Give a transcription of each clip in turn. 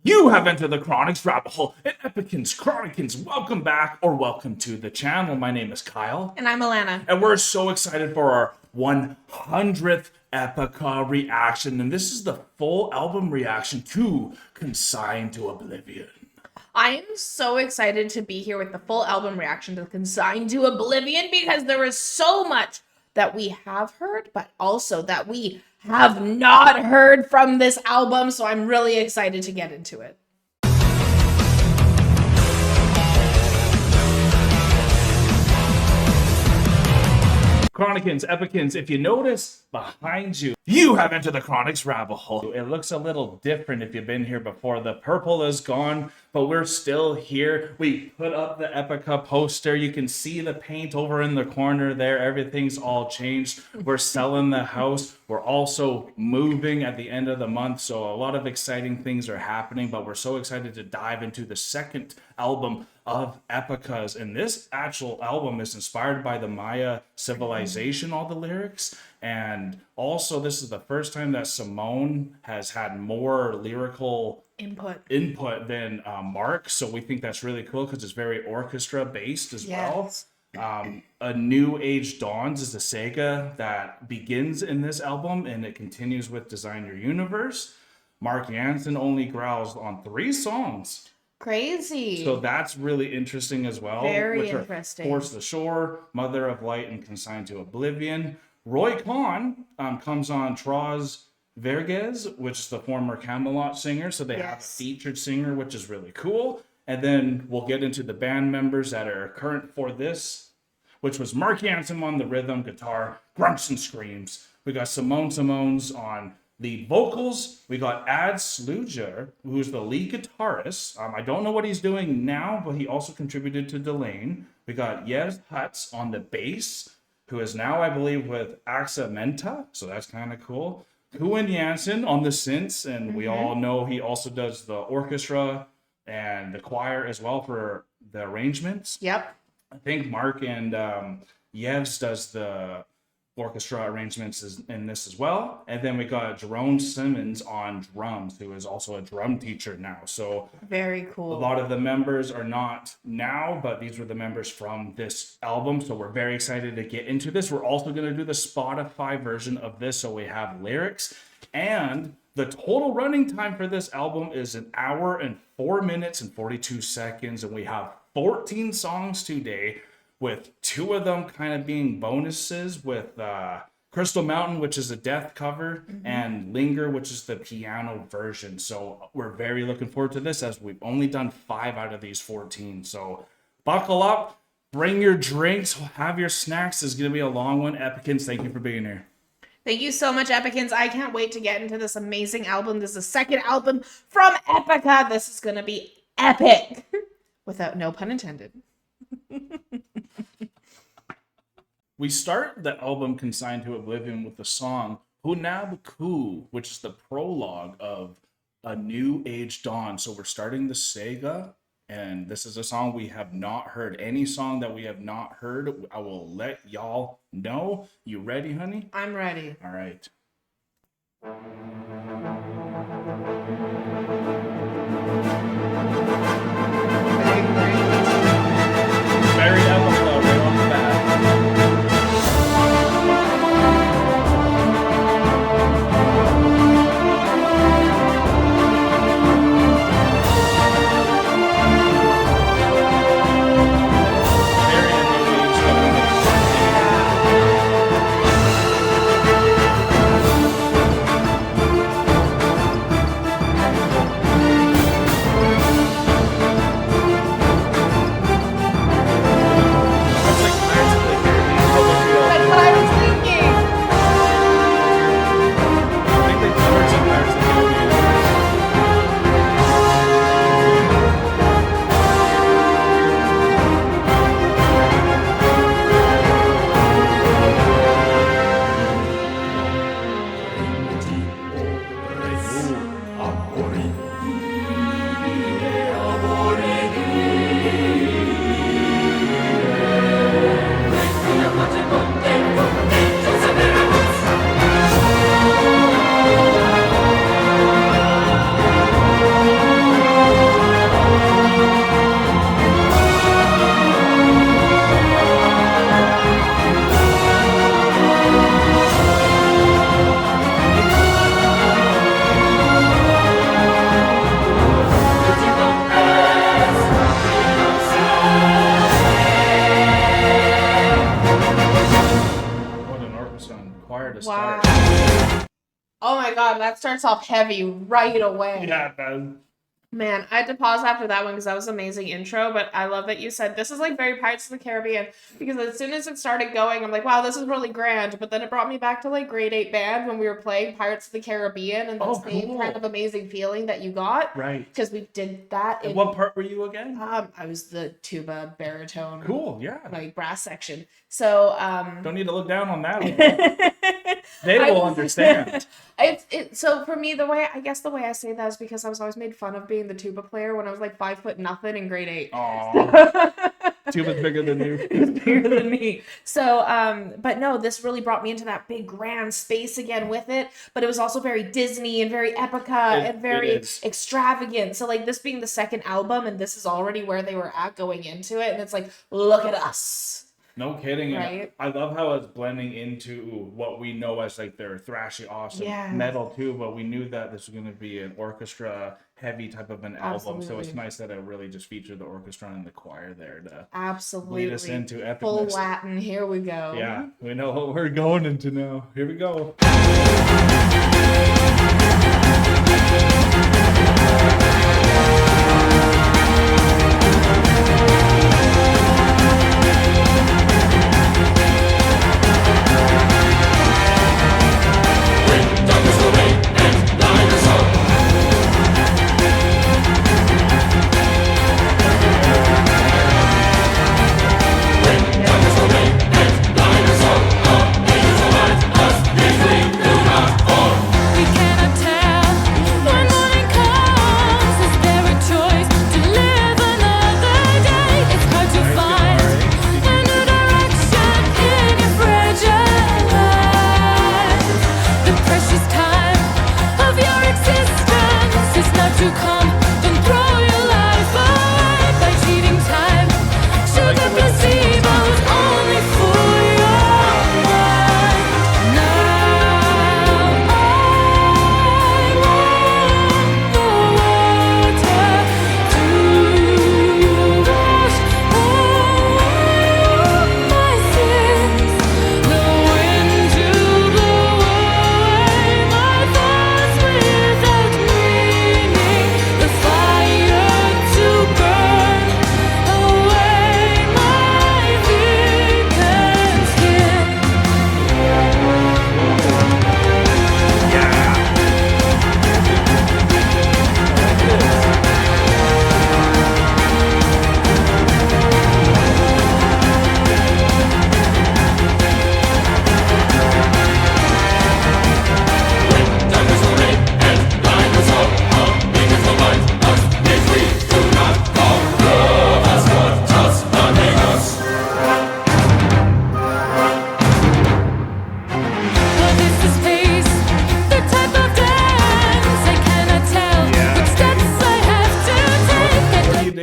You have entered the Chronics rabbit hole. And Epicans, Chronicans, welcome back or welcome to the channel. My name is Kyle. And I'm Alanna. And we're so excited for our 100th EPICA reaction. And this is the full album reaction to Consign to Oblivion. I am so excited to be here with the full album reaction to Consign to Oblivion because there is so much that we have heard, but also that we have not heard from this album. So I'm really excited to get into it. Chronicans, Epicans, if you notice behind you, you have entered the Chronics rabbit hole. It looks a little different if you've been here before. The purple is gone, but we're still here. We put up the EPICA poster. You can see the paint over in the corner there. Everything's all changed. We're selling the house. We're also moving at the end of the month, so a lot of exciting things are happening, but we're so excited to dive into the second album of EPICA's. And this actual album is inspired by the Maya civilization, all the lyrics. And also, this is the first time that Simone has had more lyrical input than Mark. So we think that's really cool because it's very orchestra based as well. A New Age Dawns is a saga that begins in this album and it continues with Design Your Universe. Mark Jansen only growls on 3 songs. Crazy. So that's really interesting as well. Very interesting. Force the Shore, Mother of Light, and Consign to Oblivion. Roy Khan comes on Trois Vierges, which is the former Camelot singer. So they have a featured singer, which is really cool. And then we'll get into the band members that are current for this, which was Mark Jansen on the rhythm, guitar, grunts and screams. We got Simone's on the vocals. We got Ad Sluger, who's the lead guitarist. I don't know what he's doing now, but he also contributed to DELAHAYE. We got Yes Hutz on the bass, who is now, I believe, with Axa Menta. So that's kind of cool. COEN Jansen on the synths, and we all know he also does the orchestra and the choir as well for the arrangements. Yep. I think Mark and Yevs does the orchestra arrangements in this as well. And then we got Jerome Simmons on drums, who is also a drum teacher now. So very cool. A lot of the members are not now, but these were the members from this album. So we're very excited to get into this. We're also going to do the Spotify version of this. So we have lyrics, and the total running time for this album is 1 hour and 4 minutes and 42 seconds. And we have 14 songs today, with 2 of them kind of being bonuses, with Crystal Mountain, which is a death cover, and Linger, which is the piano version. So we're very looking forward to this, as we've only done 5 out of these 14. So buckle up, bring your drinks, have your snacks. It's going to be a long one. Epicans, thank you for being here. Thank you so much, Epicans. I can't wait to get into this amazing album. This is the second album from EPICA. This is going to be epic, without no pun intended. We start the album Consigned to Oblivion with the song Hunab, which is the prologue of A New Age Dawn. So we're starting the saga, and this is a song we have not heard. Any song that we have not heard, I will let y'all know. You ready, honey? I'm ready. All right. Very epic, right off the bat. starts off heavy right away. Yeah, it does. Man, I had to pause after that one because that was an amazing intro, but I love that you said this is like very Pirates of the Caribbean, because as soon as it started going, I'm like, wow, this is really grand, but then it brought me back to like grade 8 band when we were playing Pirates of the Caribbean, and the same kind of amazing feeling that you got. Right. Because we did that. And what part were you again? I was the tuba baritone. Cool, yeah. Like brass section. So, don't need to look down on that. They will understand. So for me, the way I say that is because I was always made fun of being the tuba player when I was like 5'0" in grade 8. Aww. Tuba's bigger than you. It's bigger than me. So, but no, this really brought me into that big grand space again with it. But it was also very Disney and very Epica and very extravagant. So like this being the second album, and this is already where they were at going into it, and it's like, look at us. No kidding. Right? I love how it's blending into what we know as like their thrashy, awesome metal too, but we knew that this was going to be an orchestra heavy type of an album. So it's nice that it really just featured the orchestra and the choir there to lead us into epicness. Full Latin. Here we go. Yeah, we know what we're going into now. Here we go.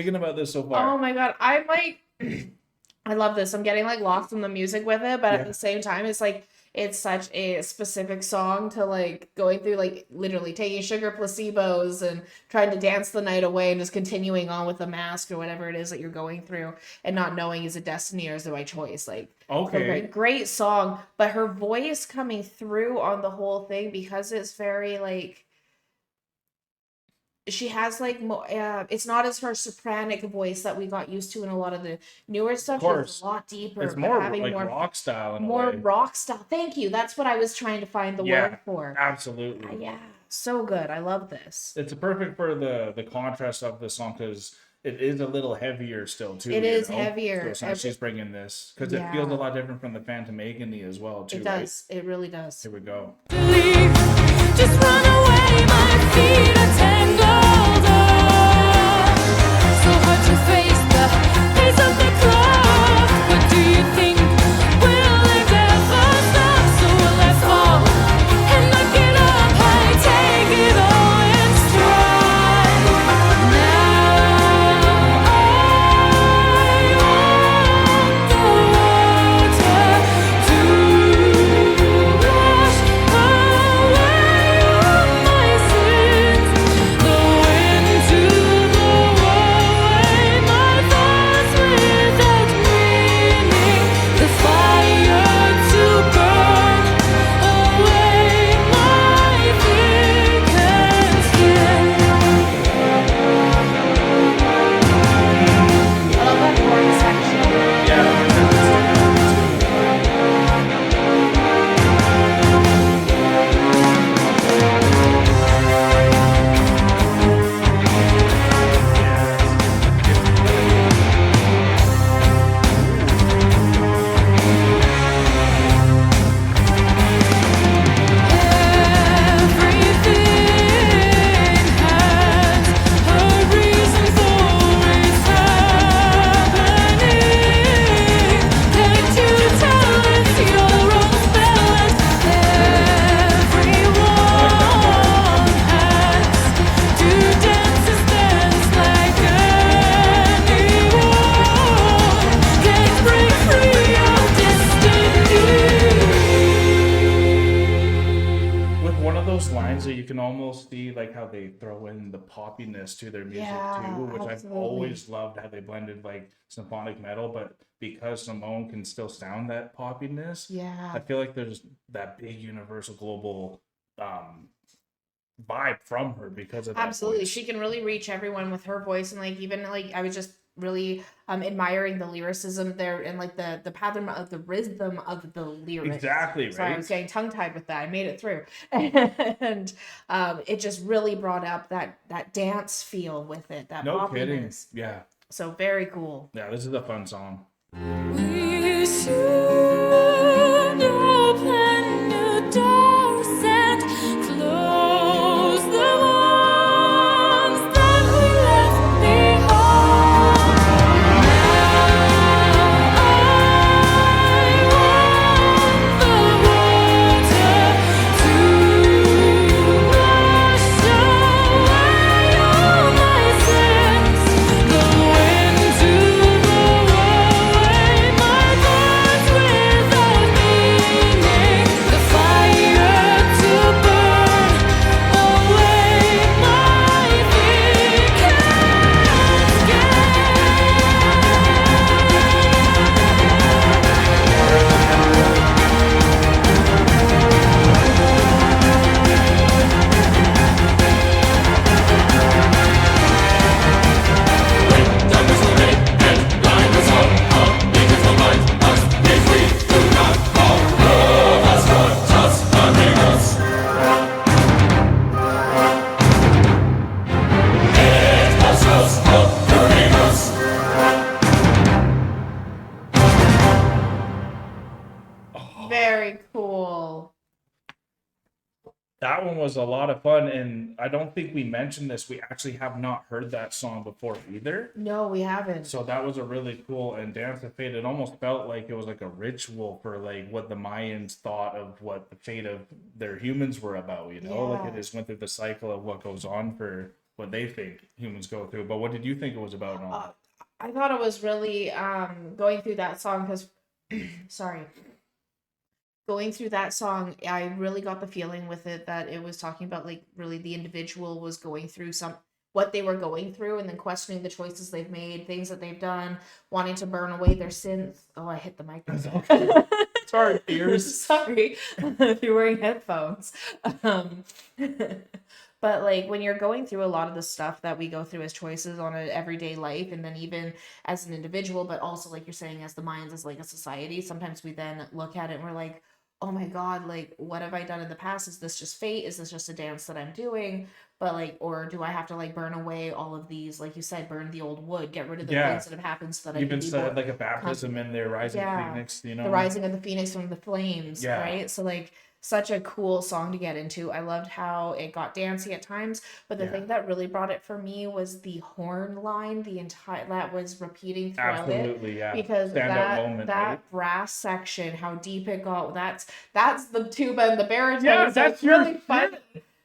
About this so far? Oh my god, I'm like I love this. I'm getting like lost in the music with it, but at the same time it's like it's such a specific song to like going through, like literally taking sugar placebos and trying to dance the night away and just continuing on with the mask or whatever it is that you're going through and not knowing is it destiny or is it by choice. Like great song, but her voice coming through on the whole thing, because it's very like she has like it's not as her sopranic voice that we got used to in a lot of the newer stuff. It's a lot deeper. It's more like more rock style. More rock style. Thank you. That's what I was trying to find the word for. Absolutely. Yeah. So good. I love this. It's perfect for the contrast of the song, because it is a little heavier still too. It is heavier. So she's bringing this because it feels a lot different from the Phantom Agony as well too. It does. Right? It really does. Here we go. Just run away, my feet are tangled up. So hard to face the pace of the clock. What do you think? Will it ever stop? So will I fall and knock it up high, take it all in stride. Now I want the water to wash away all my sins. like how they throw in the poppiness to their music Yeah, too, which I've absolutely. always loved how they blended like symphonic metal, but because Simone can still sound that poppiness, Yeah. I feel like there's that big universal global vibe from her because of that Absolutely. voice. She can really reach everyone with her voice, and like even like I was just really admiring the lyricism there and like the pattern of the rhythm of the lyrics. Exactly, Sorry, I right? was getting tongue tied with that. I made it through. And it just really brought up that dance feel with it, that No kidding. poppiness. Yeah. So very cool. Yeah, this is a fun song. We soon open new doors and close the ones that we left behind. Now I want the water to wash away all my sins. The wind to blow away my thoughts without meaning. The fire to burn away my Very cool. That one was a lot of fun, and I don't think we mentioned this. We actually have not heard that song before either. No, we haven't. So that was a really cool, and Dance of Fate, it almost felt like it was like a ritual for like what the Mayans thought of what the fate of their humans were about, you know? Like Yeah. it just went through the cycle of what goes on for what they think humans go through. But what did you think it was about? Nolan? I thought it was really going through that song because sorry. Going through that song, I really got the feeling with it that it was talking about like really the individual was going through what they were going through and then questioning the choices they've made, things that they've done, wanting to burn away their sins. Oh, I hit the mic. Sorry, ears. Sorry if you're wearing headphones. But like when you're going through a lot of the stuff that we go through as choices on an everyday life, and then even as an individual, but also like you're saying, as the Mayans, as like a society, sometimes we then look at it and we're like, oh my God, like what have I done in the past? Is this just fate? Is this just a dance that I'm doing? But like, or do I have to like burn away all of these, like you said, burn the old wood, get rid of the Yeah. things that have happened so that I Even can be said more like a baptism in their rising Yeah. phoenix, you know? the rising of the phoenix from the flames, Yeah. right? So like such a cool song to get into. I loved how it got dancey at times, but the Yeah. thing that really brought it for me was the horn line, the entire that was repeating throughout it. Absolutely, yeah. Because Standout that moment, that right? brass section, how deep it got, that's the tuba and the baritone. Yeah, so that's it's really your- fun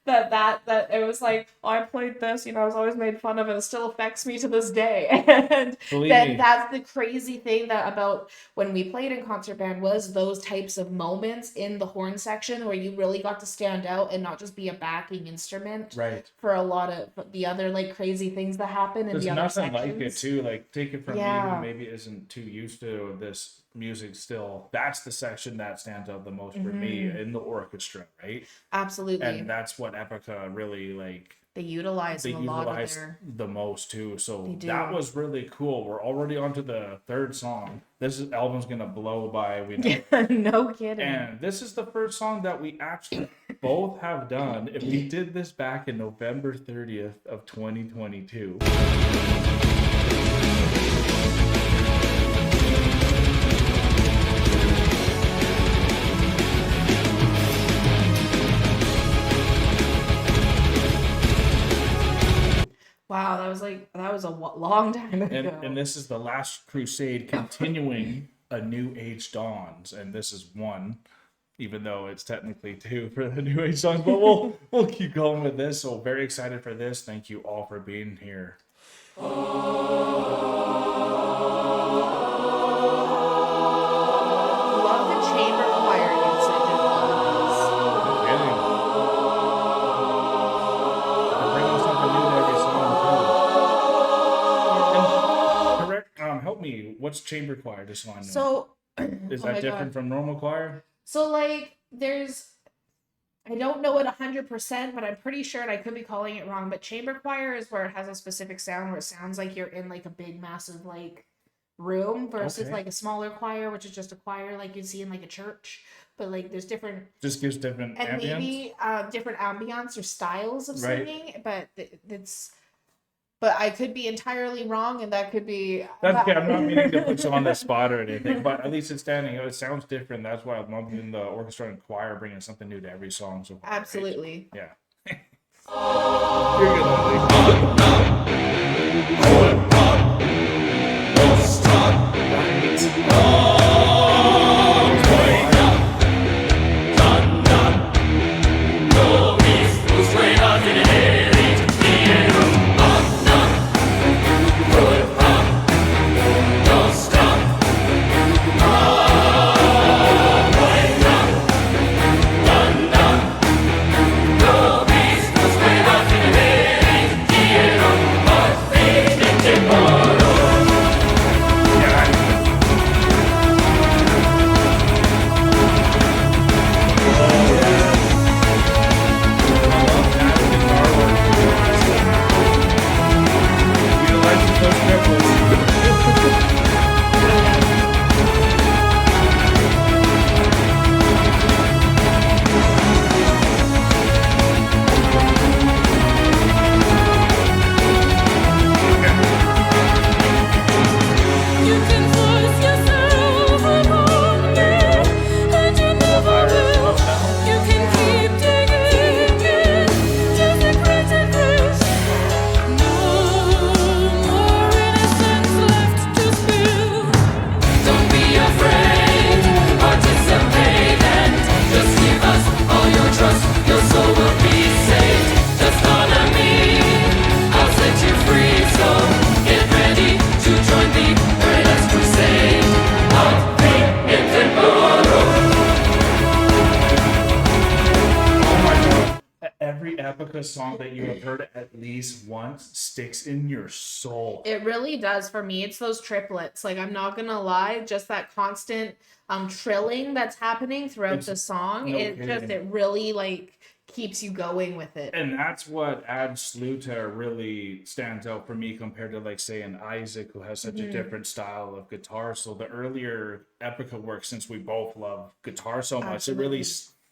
that it was like, oh, I played this, I was always made fun of, and it still affects me to this day. And Believe then me. that's the crazy thing that about when we played in concert band was those types of moments in the horn section where you really got to stand out and not just be a backing instrument Right. for a lot of the other like crazy things that happen in There's the other nothing sections. like it too. Like take it from me Yeah. who maybe isn't too used to this music still. That's the section that stands out the most for me Mm-hmm. in the orchestra, right? Absolutely. And that's what EPICA really like They utilize they a lot of utilized their the most too. So They do. that was really cool. We're already on to the third song. Album's gonna blow by, we know. no kidding. And this is the first song that we actually both have done. If we did this back in November 30th of 2022. Wow, that was a long time ago. And this is the last crusade continuing A New Age Dawns. And this is one, even though it's technically two for the New Age songs. But we'll keep going with this. So very excited for this. Thank you all for being here. Love the chamber choir usage of all of No kidding. What's chamber choir? Just so I know. So, Is oh that my different God. from normal choir? So like I don't know it 100%, but I'm pretty sure, and I could be calling it wrong, but chamber choir is where it has a specific sound where it sounds like you're in like a big massive like room versus Okay. like a smaller choir, which is just a choir like you'd see in like a church. But like there's different Just gives different and ambience. maybe different ambiance or styles of Right. singing, but but I could be entirely wrong, and that could be. That's okay. I'm not meaning to put you on the spot or anything, but at least it's standing. It sounds different. That's why I'm loving the orchestra and choir bringing something new to every song. So far, right? Absolutely. Yeah. You're good, Ollie. You can force yourself upon me, and you never will. You can keep digging in desecrated graves. No more innocence left to spill. Don't be afraid, participate and just give us all your trust. Your soul will be saved. Just honor me, I'll set you free. So get ready to join the last crusade of the Every Epica song that you have heard at least once sticks in your soul. It really does for me. It's those triplets. Like I'm not gonna lie, just that constant trilling that's happening throughout It's- the song. no It kidding. really like keeps you going with it. And that's what adds Sluter really stands out for me compared to like say an Isaac who has such a different style of guitar. So the earlier Epica work, since we both love guitar so much, it really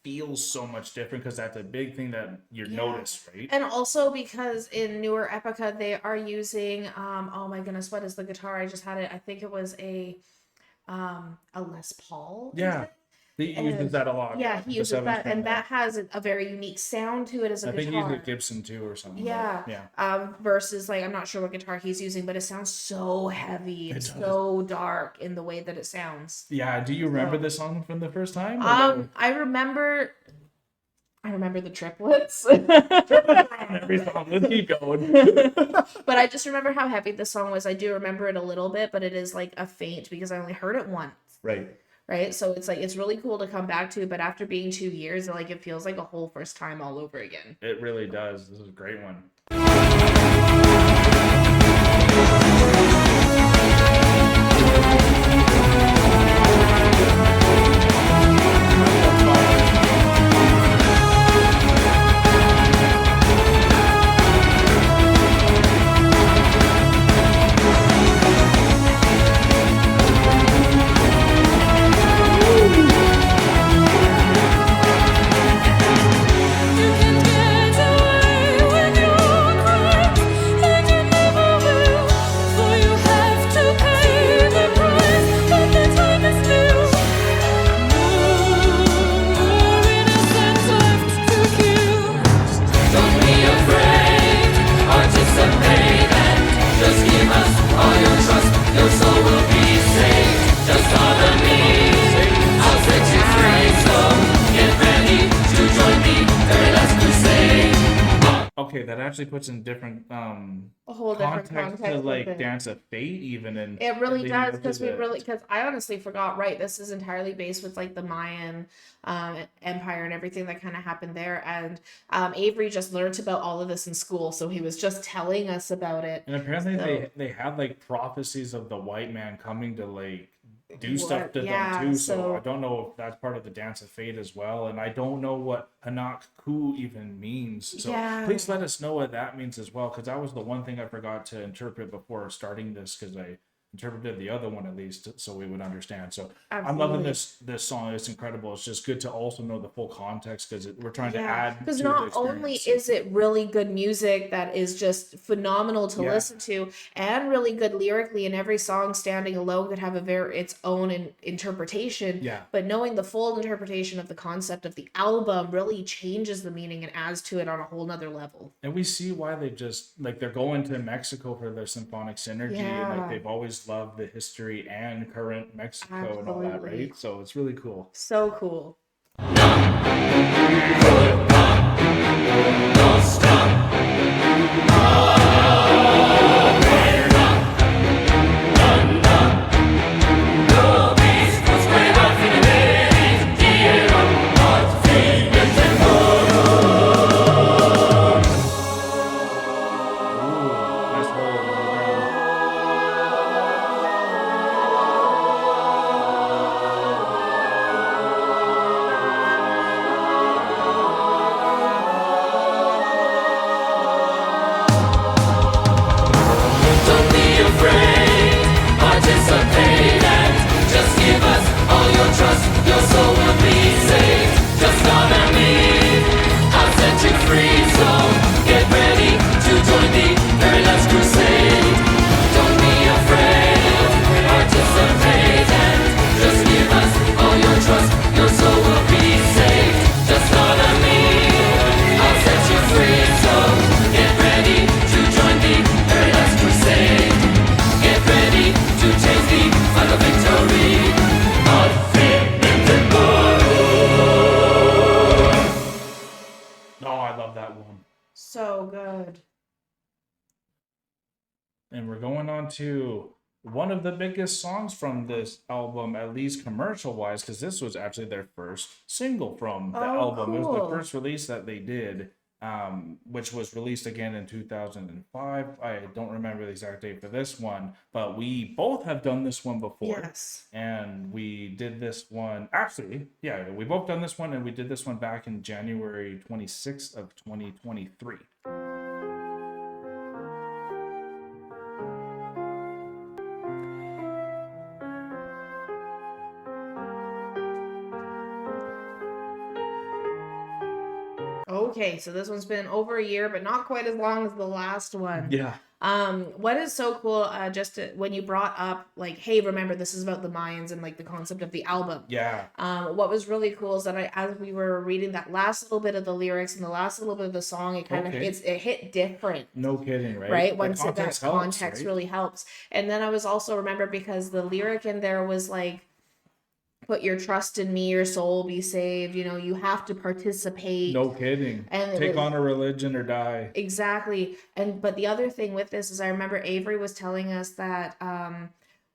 feels so much different because that's a big thing that you notice, right? And also because in newer Epica they are using oh my goodness, what is the guitar? I just had it. I think it was a Les Paul. is Yeah. it? He uses that a lot. Yeah, he the uses seven that, string and that has a very unique sound to it as a I think he guitar. used a Gibson too or something. Yeah. Yeah. Versus like I'm not sure what guitar he's using, but it sounds so heavy and so dark in the way that it sounds. Yeah. Do you remember the song from the first time? or no? I remember the triplets. Every song. Let's keep going. But I just remember how heavy the song was. I do remember it a little bit, but it is like a faint because I only heard it once. Right. So it's like it's really cool to come back to, but after being 2 years, like it feels like a whole first time all over again. It really does. This is a great one. You can get away with your crimes, and you never will. For you have to pay the price, but the time is new. No more innocence left to kill. Don't be afraid, participate and just give us all your trust. Your soul will be saved. Just honor me, I'll set you free. So get ready to join the very last crusade. Okay, that actually puts in different a whole different context context to with like it. Dance of Fate even, and It really leading does, up to because the- because I honestly forgot, right? This is entirely based with like the Mayan empire and everything that kind of happened there. And Avery just learned about all of this in school, so he was just telling us about it. And apparently So- they had like prophecies of the white man coming to like do stuff What- to yeah, them too. So so- I don't know if that's part of the Dance of Fate as well. And I don't know what Hanak Ku even means. So Yeah. please let us know what that means as well, because that was the one thing I forgot to interpret before starting this, because I interpreted the other one at least so we would understand. So I'm loving Absolutely. this song. It's incredible. It's just good to also know the full context, because we're trying to add because to the not only experience. is it really good music that is just phenomenal to Yeah. listen to, and really good lyrically, and every song standing alone could have its own interpretation. Yeah. But knowing the full interpretation of the concept of the album really changes the meaning and adds to it on a whole nother level. And we see why they just like they're going to Mexico for their symphonic synergy, and like Yeah. they've always loved the history and current Mexico and all that, Absolutely. right? So it's really cool. So cool. Ooh, nice roll on the ground. Don't be afraid, participate and just give us all your trust. Your soul will be saved. Just honor me, I'll set you free. So get ready to join the very last crusade. Don't be afraid, participate and just give us all your trust. Your soul will be saved. Just honor me, I'll set you free. So get ready to join the very last crusade. Get ready to taste the final victory. Oh, I love that one. So good. And we're going on to one of the biggest songs from this album, at least commercial wise, because this was actually their first single from the Oh, album. It was the cool. first release that they did, which was released again in 2005. I don't remember the exact date for this one, but we both have done this one before. Yes. And we did this one, actually, yeah, we both done this one, and we did this one back in January 26th of 2023. Okay, so this one's been over a year, but not quite as long as the last one. Yeah. What is so cool, when you brought up like, hey, remember this is about the Mayans and like the concept of the album. Yeah. What was really cool is that as we were reading that last little bit of the lyrics and the last little bit of the song, it kind of Okay. it hit different. No kidding, right? Right, The once that context context helps, right? really helps. And then I was also remember because the lyric in there was like, put your trust in me, your soul be saved. You know, you have to participate. No kidding. And it Take was- on a religion or die. Exactly. But the other thing with this is I remember Avery was telling us that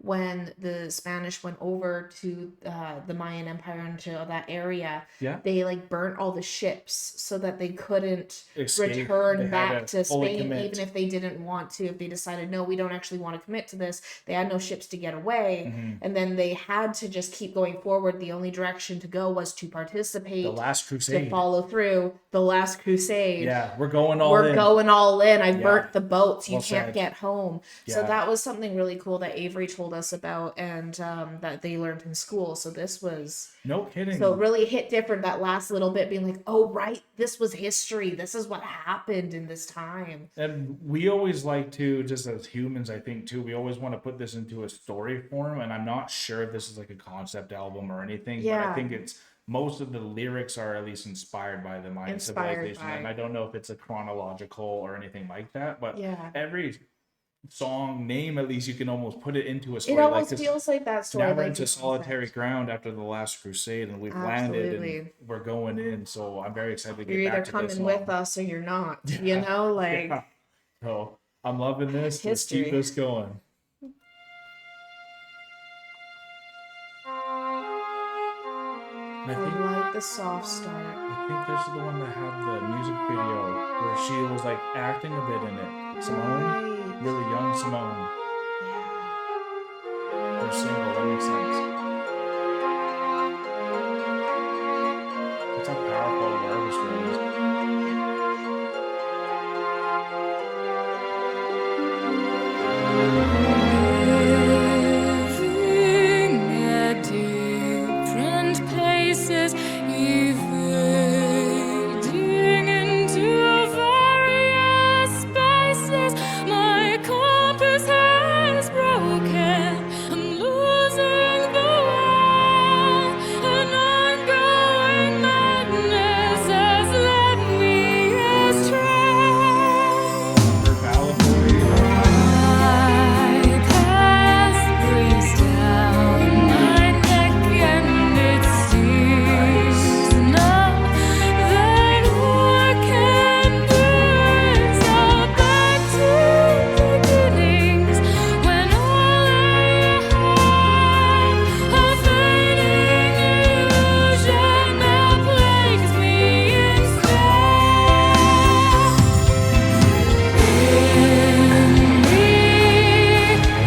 when the Spanish went over to the Mayan Empire into that area, Yeah. they like burnt all the ships so that they couldn't Escape. They return had back to to fully Spain, commit. even if they didn't want to. If they decided, no, we don't actually want to commit to this, they had no ships to get away. Mm-hmm. And then they had to just keep going forward. The only direction to go was to participate, The Last to Crusade. follow through the last crusade. Yeah, we're going all We're in. going all in. I Yeah. burnt the boats. You Well can't said. get home. So Yeah. that was something really cool that Avery told us about, and that they learned in school. So this was No kidding. so it really hit different. That last little bit, being like, "Oh right, this was history. This is what happened in this time." And we always like to, just as humans, I think too, we always want to put this into a story form. And I'm not sure if this is like a concept album or anything, but Yeah. I think it's most of the lyrics are at least inspired by the Mayan Inspired civilization. by. And I don't know if it's a chronological or anything like that, but Yeah. every song name, at least you can almost put it into a story. It almost this- feels like that story. now we're like into you solitary said. ground after the last crusade, and we've landed and Absolutely. we're going in. So I'm very excited to get You're back either to coming this with song. us or you're not. You know, like Yeah. So I'm loving this. Let's keep History. this going. And I like the soft start. I think this is the one that had the music video where she was like acting a bit in it. Simone, Right. really young Simone. Yeah. They're single, that makes sense. That's how powerful the orchestra is. Living at different places, evading into various spaces. My compass has broken. I'm losing the way. An ongoing madness has led me astray. Her ballad boy. My path breathes down my neck, and it seems now that all I can do is go back to beginnings when all I have, a fading illusion now plagues me instead.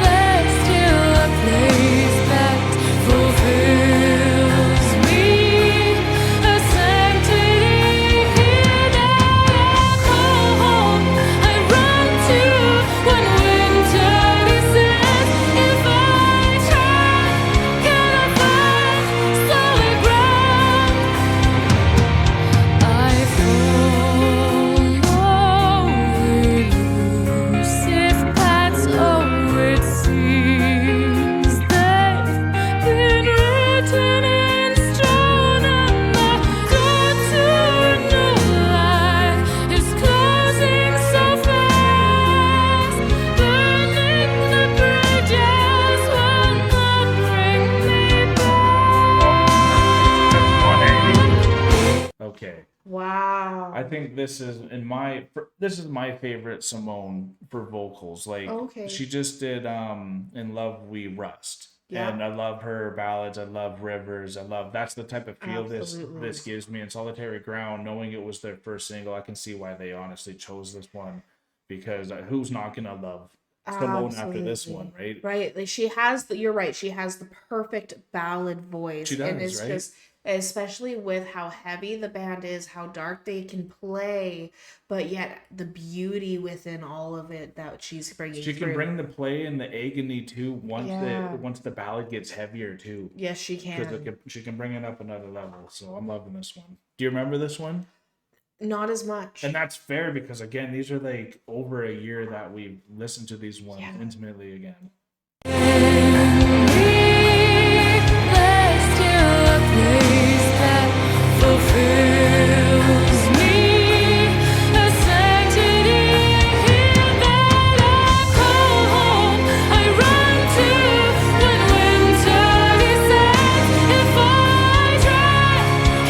There's still a place that fulfills me, a sanctity here that I call home. I run to when winter descends. If I try, can I find solid ground? I follow elusive paths. Oh, it seems they've been written in stone, and the door to a new life is closing so fast. Burning the bridges will not bring me back. Okay. Wow. I think this is my favorite Simone for vocals. Like Okay. she just did In Love We Rust. Yeah. And I love her ballads. I love Rivers. that's the type of feel Absolutely. this gives me. In Solitary Ground, knowing it was their first single, I can see why they honestly chose this one, because who's not gonna love Simone after this Absolutely. one, right? Right. Like she has you're right. She has the perfect ballad voice. She And does, it's right? just, especially with how heavy the band is, how dark they can play, but yet the beauty within all of it that she's bringing She can through. bring the play and the agony too once Yeah. once the ballad gets heavier too. Yes, she Because can. she can bring it up another level. So I'm loving this one. Do you remember this one? Not as much. And that's fair because again, these are like over a year that we've listened to these ones Yeah. intimately again. There's still a place that fulfills me, a sanctity here that I call home. I run to when winter descends. If I try,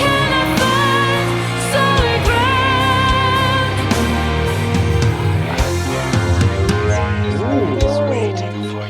can I find solid ground? Is waiting for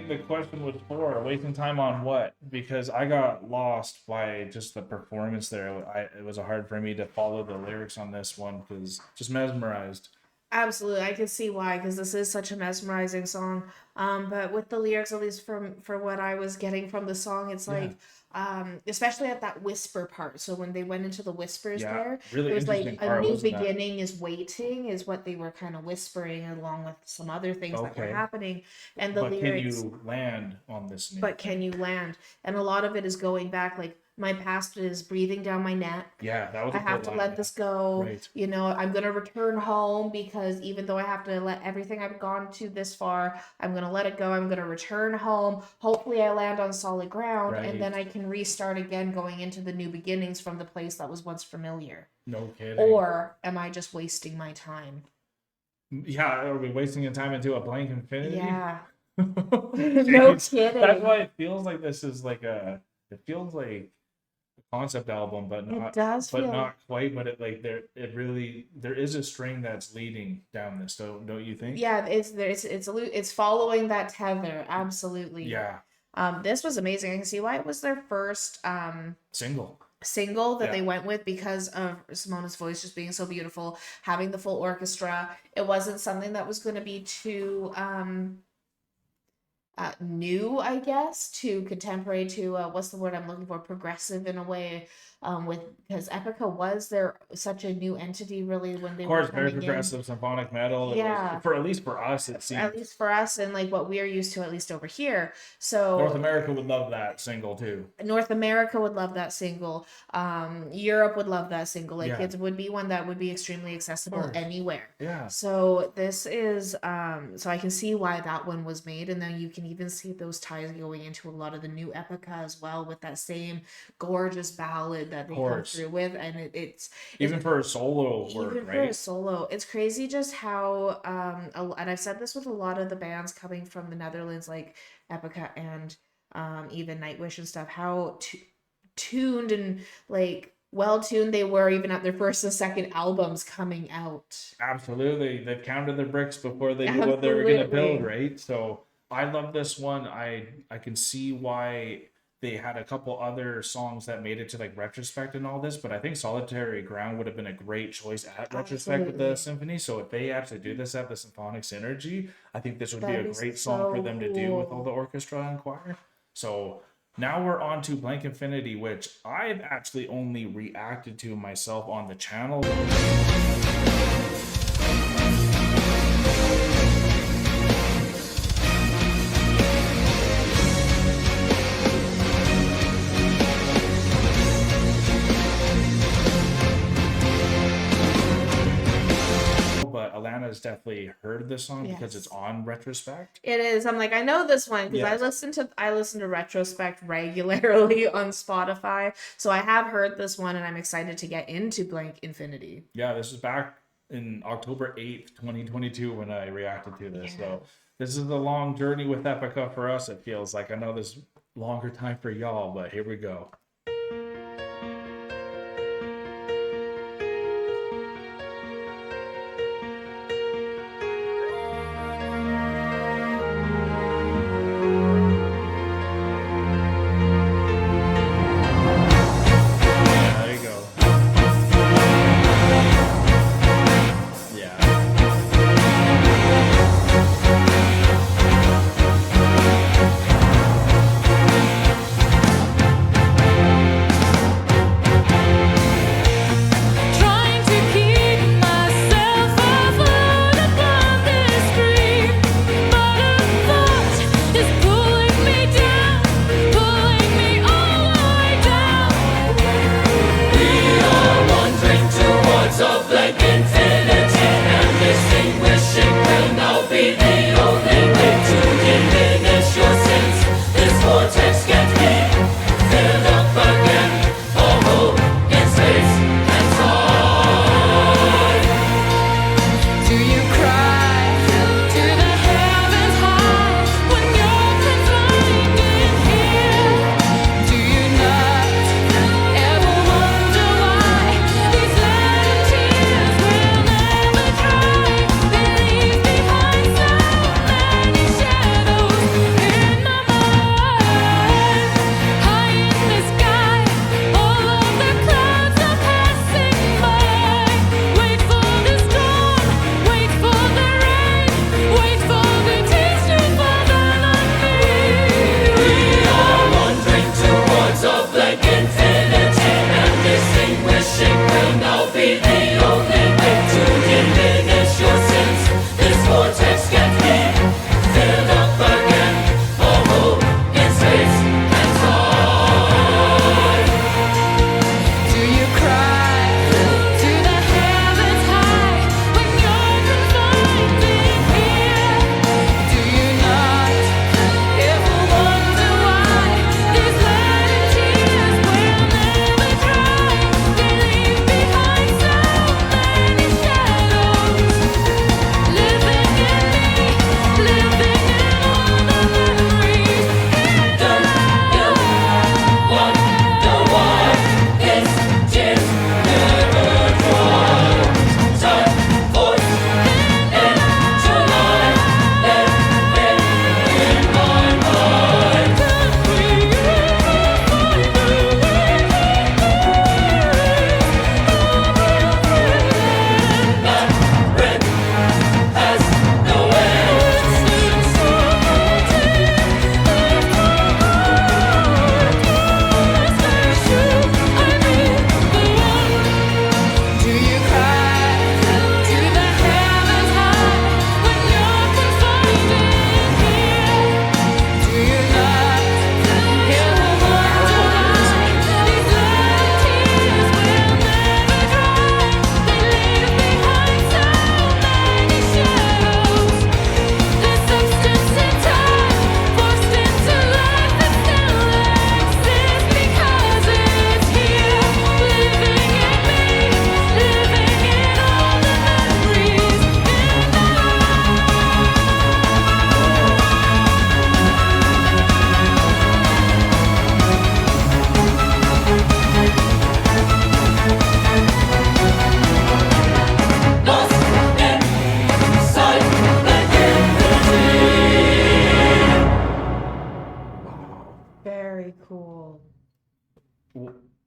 think the question was for? Wasting time on what? Because I got lost by just the performance there. It was hard for me to follow the lyrics on this one because just mesmerized. Absolutely, I can see why, because this is such a mesmerizing song. But with the lyrics, at least for what I was getting from the song, it's like, especially at that whisper part. So when they went into the whispers there, really it was like interesting a part, new wasn't that? beginning is waiting, is what they were kind of whispering along with some other things that were Okay. happening. And the But can lyrics, you land on this? New but can you land? And a lot of it is going back, like, my past is breathing down my neck. Yeah, that was. I have to let this go. Right. You know, I'm going to return home because even though I have to let everything I've gone to this far, I'm going to let it go. I'm going to return home. Hopefully, I land on solid ground and then I can restart again going into the new beginnings from the place that was once familiar. No kidding. Or am I just wasting my time? Yeah, are we wasting your time into a blank infinity? Yeah. No No kidding. That's why it feels like this is like it feels like a concept album, but not. It does but feel not quite. But there is a string that's leading down this. Don't you think? Yeah, it's following that tether. Absolutely. Yeah. This was amazing. I can see why it was their first Single. that they went with because of Simone's voice just being so beautiful, having the full orchestra. It wasn't something that was going to be too new, I guess, to contemporary, to what's the word I'm looking for, progressive in a way, because EPICA was such a new entity really when they Of course, were very coming in. progressive symphonic metal. Yeah. For at least for us, it seems. At least for us and like what we're used to, at least over here. So North America would love that single too. North America would love that single. Europe would love that single. Like Yeah. it would be one that would be extremely accessible course. anywhere. Yeah. So this is so I can see why that one was made, and then you can even see those ties going into a lot of the new Epica as well with that same gorgeous ballad that they come course. through with, and it's Even for a solo work, even for right? a solo, it's crazy just how and I've said this with a lot of the bands coming from the Netherlands, like Epica and even Nightwish and stuff, how tuned and like well tuned they were even at their first and second albums coming out. Absolutely. They've counted their bricks before they knew what they were going to Absolutely. build, right? So I love this one. I can see why they had a couple other songs that made it to like retrospect and all this, but I think Solitary Ground would have been a great choice at retrospect with the Absolutely. symphony. So if they actually do this at the Symphonic Synergy, I think this would be That'd a be great song for so them to do with cool. all the orchestra and choir. So now we're on to Blank Infinity, which I've actually only reacted to myself on the channel. But Alana's definitely heard this song because Yes. it's on retrospect. It is. I'm like, I know this one because Yes. I listen to retrospect regularly on Spotify. So I have heard this one and I'm excited to get into Blank Infinity. Yeah, this is back in October 8th, 2022 when I reacted to this. So this is a long journey with Epica for us, it feels like. I know there's longer time for y'all, but here we go. There you go. Yeah.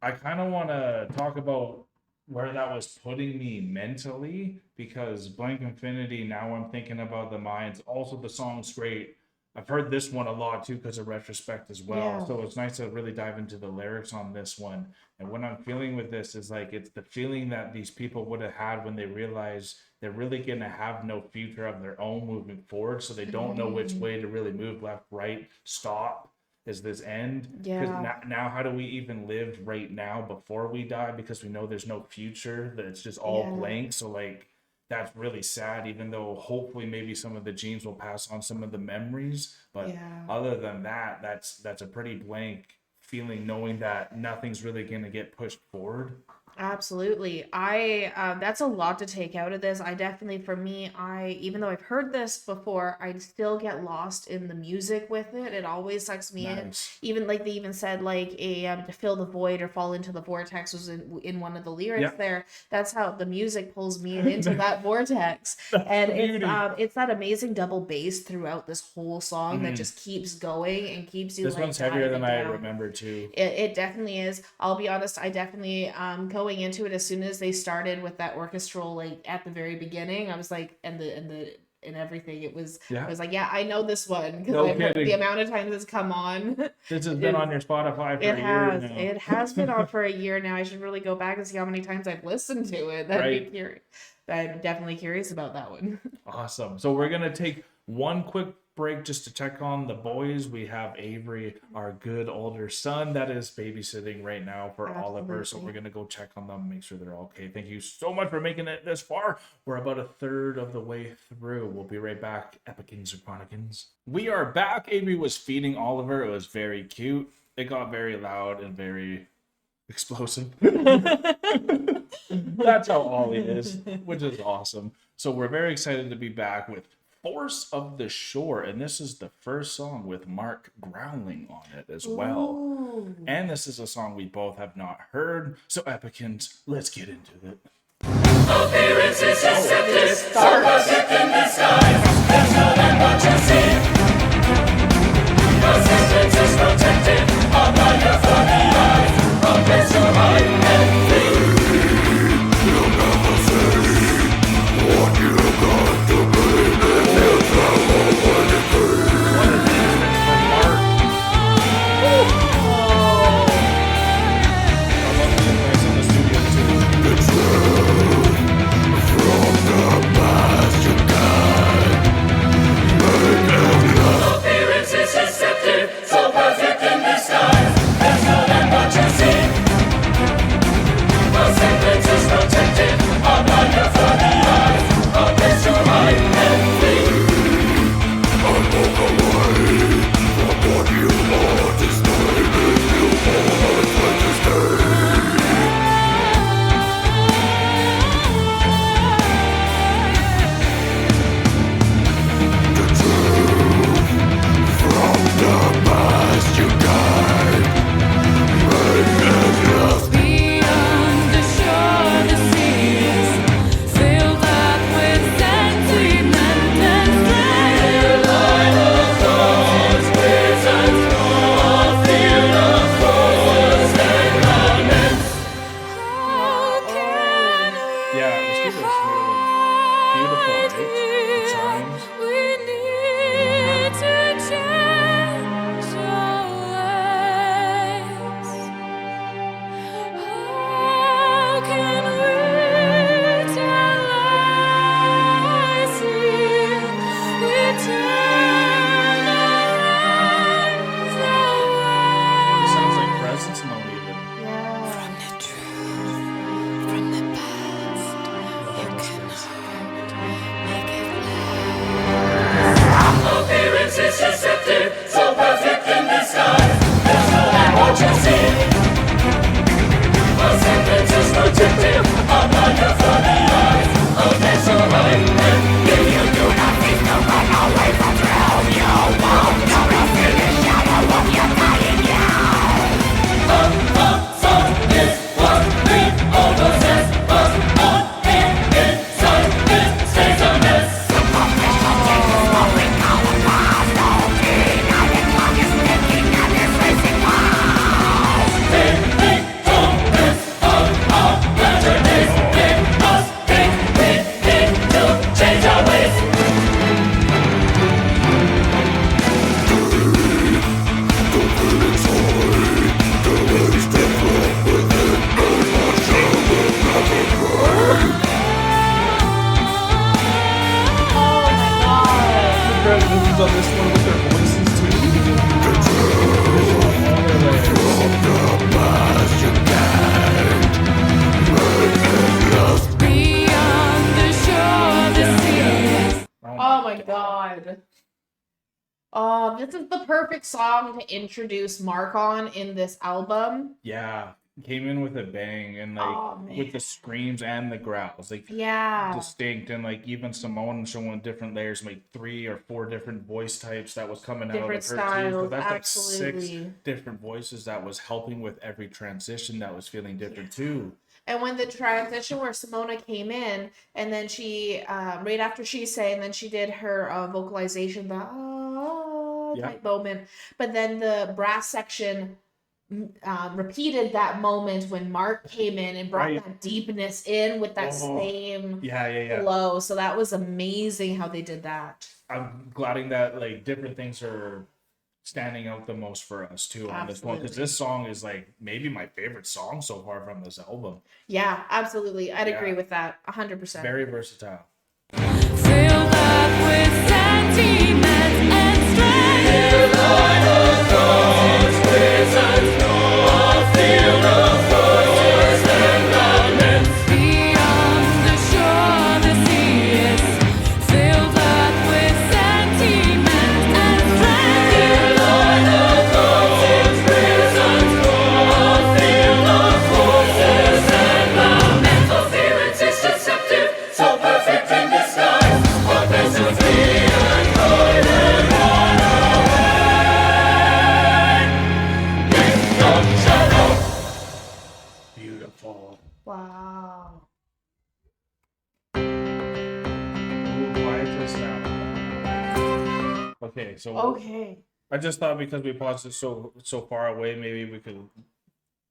I kind of want to talk about where that was putting me mentally, because Blank Infinity, now I'm thinking about the minds. Also, the song's great. I've heard this one a lot too because of retrospect as well. Yeah. So it's nice to really dive into the lyrics on this one. And what I'm feeling with this is like it's the feeling that these people would have had when they realize they're really going to have no future of their own moving forward. So they don't know which way to really move, left, right, stop. Is this end? Yeah. Because now how do we even live right now before we die? Because we know there's no future, that it's just all Yeah. blank. So like that's really sad, even though hopefully maybe some of the genes will pass on some of the memories. But Yeah. other than that, that's a pretty blank feeling, knowing that nothing's really going to get pushed forward. Absolutely. That's a lot to take out of this. I definitely, for me, even though I've heard this before, I still get lost in the music with it. It always sucks me in. Nice. Even like they even said like to fill the void or fall into the vortex was in one of the lyrics Yep. there. That's how the music pulls me into that vortex. And the beauty. it's that amazing double bass throughout this whole song that just keeps going and keeps you This like one's heavier than diving I down. remember too. It definitely is. I'll be honest, I definitely going into it, as soon as they started with that orchestral like at the very beginning, I was like, and everything, it was Yeah. I was like, yeah, I know this one because No I've heard kidding. the amount of times it's come on. This has been on your Spotify for a year now. It has been on for a year now. I should really go back and see how many times I've listened to it. Right. I'm definitely curious about that one. Awesome. So we're going to take one quick break just to check on the boys. We have Avery, our good older son, that is babysitting right now for Oliver. So Absolutely. we're going to go check on them, make sure they're okay. Thank you so much for making it this far. We're about a third of the way through. We'll be right back. Epicans or Chronicans. We are back. Avery was feeding Oliver. It was very cute. It got very loud and very explosive. That's how Ollie is, which is awesome. So we're very excited to be back with Force of the Shore, and this is the first song with Mark growling on it as well. Ooh. And this is a song we both have not heard. So Epicans, let's get into it. Appearances deceptive, so perfect in disguise. There's no one but you see. Your sentence is protected, a blinded for the eyes. Against your mind and feet. You'll never see what you got to believe in. You'll travel when you breathe. What an entrance from Mark. I love the guys in the studio too. The truth from the past you can make it love. Appearances deceptive, so perfect in disguise. There's Oh, this is the perfect song to introduce Mark on in this album. Yeah, came in with a bang, and like Oh, man. with the screams and the growls, like Yeah. distinct, and like even Simone showing different layers, like 3 or 4 different voice types that was coming Different out of her too. So styles, that's like absolutely. 6 different voices that was helping with every transition that was feeling different too. And when the transition where Simona came in, and then she, right after she sang, then she did her vocalization, the type moment. But then the brass section repeated that moment when Mark came in and brought that deepness in with that same flow. So that was amazing how they did that. I'm glad that like different things are standing out the most for us too on this one, because this song is like maybe my favorite song so far from this album. Yeah, absolutely. I'd agree with that 100%. Very versatile. Filled up with sentiment and strength. Beyond the shore, the sea is filled up with sentiment and strength. So perfect in disguise, what passions be and hide and run away. Kingdom shadow. Beautiful. Wow. Ooh, Quietus now. Okay, so Okay. I just thought because we paused it so far away, maybe we could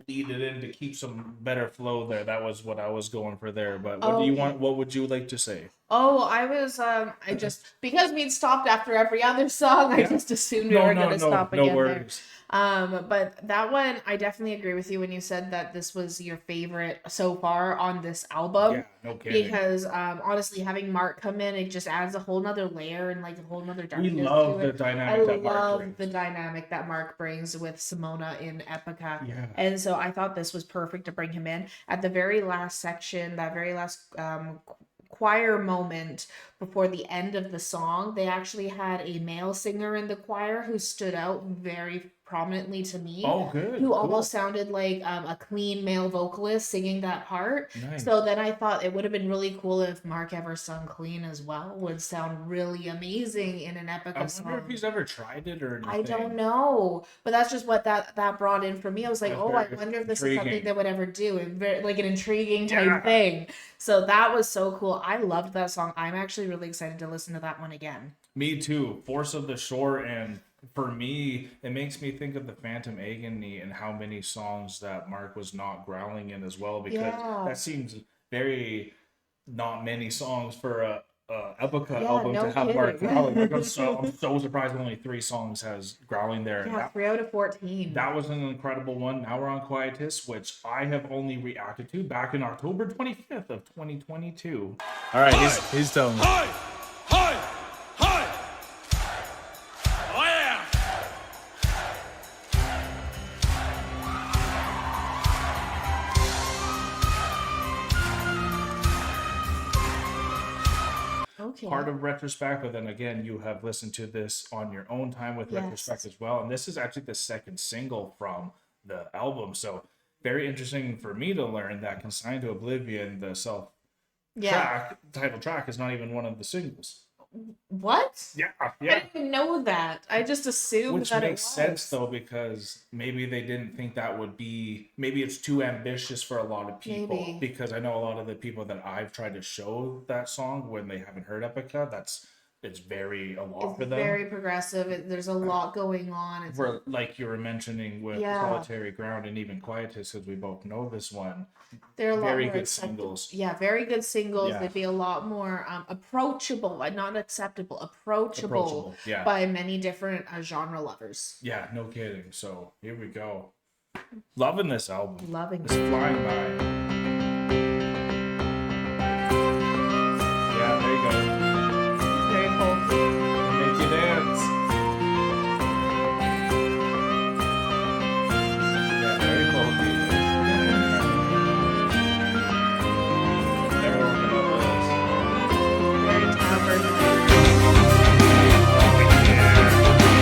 lead it in to keep some better flow there. That was what I was going for there. But what do you want? What would you like to say? Oh, I was, I just, because we'd stopped after every other song, I just assumed we were going to stop again there. But that one, I definitely agree with you when you said that this was your favorite so far on this album. Yeah, no kidding. Because, honestly, having Mark come in, it just adds a whole nother layer and, like, a whole nother darkness We love to the it. dynamic that Mark I love brings. the dynamic that Mark brings with Simona in EPICA. Yeah. And so I thought this was perfect to bring him in. At the very last section, that very last choir moment before the end of the song, they actually had a male singer in the choir who stood out very prominently to me. Oh, good. Who Cool. almost sounded like a clean male vocalist singing that part. Nice. So then I thought it would have been really cool if Mark ever sung clean as well. Would sound really amazing in an EPICA I song. wonder if he's ever tried it or anything. I don't know, but that's just what that brought in for me. I was like, That's oh, I very wonder if this is something intriguing. they would ever do, and like an intriguing type Yeah. thing. So that was so cool. I loved that song. I'm actually really excited to listen to that one again. Me too. Force of the Shore, and for me, it makes me think of the Phantom Agony and how many songs that Mark was not growling in as well, because Yeah. that seems very not many songs for a EPICA Yeah, album no to have Mark kidding. growling. Like, I'm so surprised only 3 songs has growling there. And Yeah, that, 3 out of 14. that was an incredible one. Now we're on Quietus, which I have only reacted to back in October 25th of 2022. All right, he's telling me. Hi! Hi! Hi! Oh yeah! Okay. Part of retrospect, but then again, you have listened to this on your own time with Yes. retrospect as well, and this is actually the second single from the album, so very interesting for me to learn that Consign to Oblivion, the self title track, is not even one of the singles. What? Yeah, I yeah. didn't even know that. I just assumed Which that makes it was. sense though, because maybe they didn't think that would be, maybe it's too ambitious for a lot of people. Maybe. Because I know a lot of the people that I've tried to show that song when they haven't heard EPICA, it's very a lot It's for them. very progressive. There's a lot going on. It's For, like you were mentioning with Yeah. Solitary Ground and even Quietus, because we both know this one. They're a lot Very more good acceptable. singles. Yeah, very good singles. Yeah. They'd be a lot more approachable, not acceptable, approachable Yeah. by many different genre lovers. Yeah, no kidding. So here we go. Loving this album. Loving It's it. flying by. Yeah, there you go. Very cool. Make you dance. Yeah, very folky. Everyone can love this. Very tavern. Oh, yeah.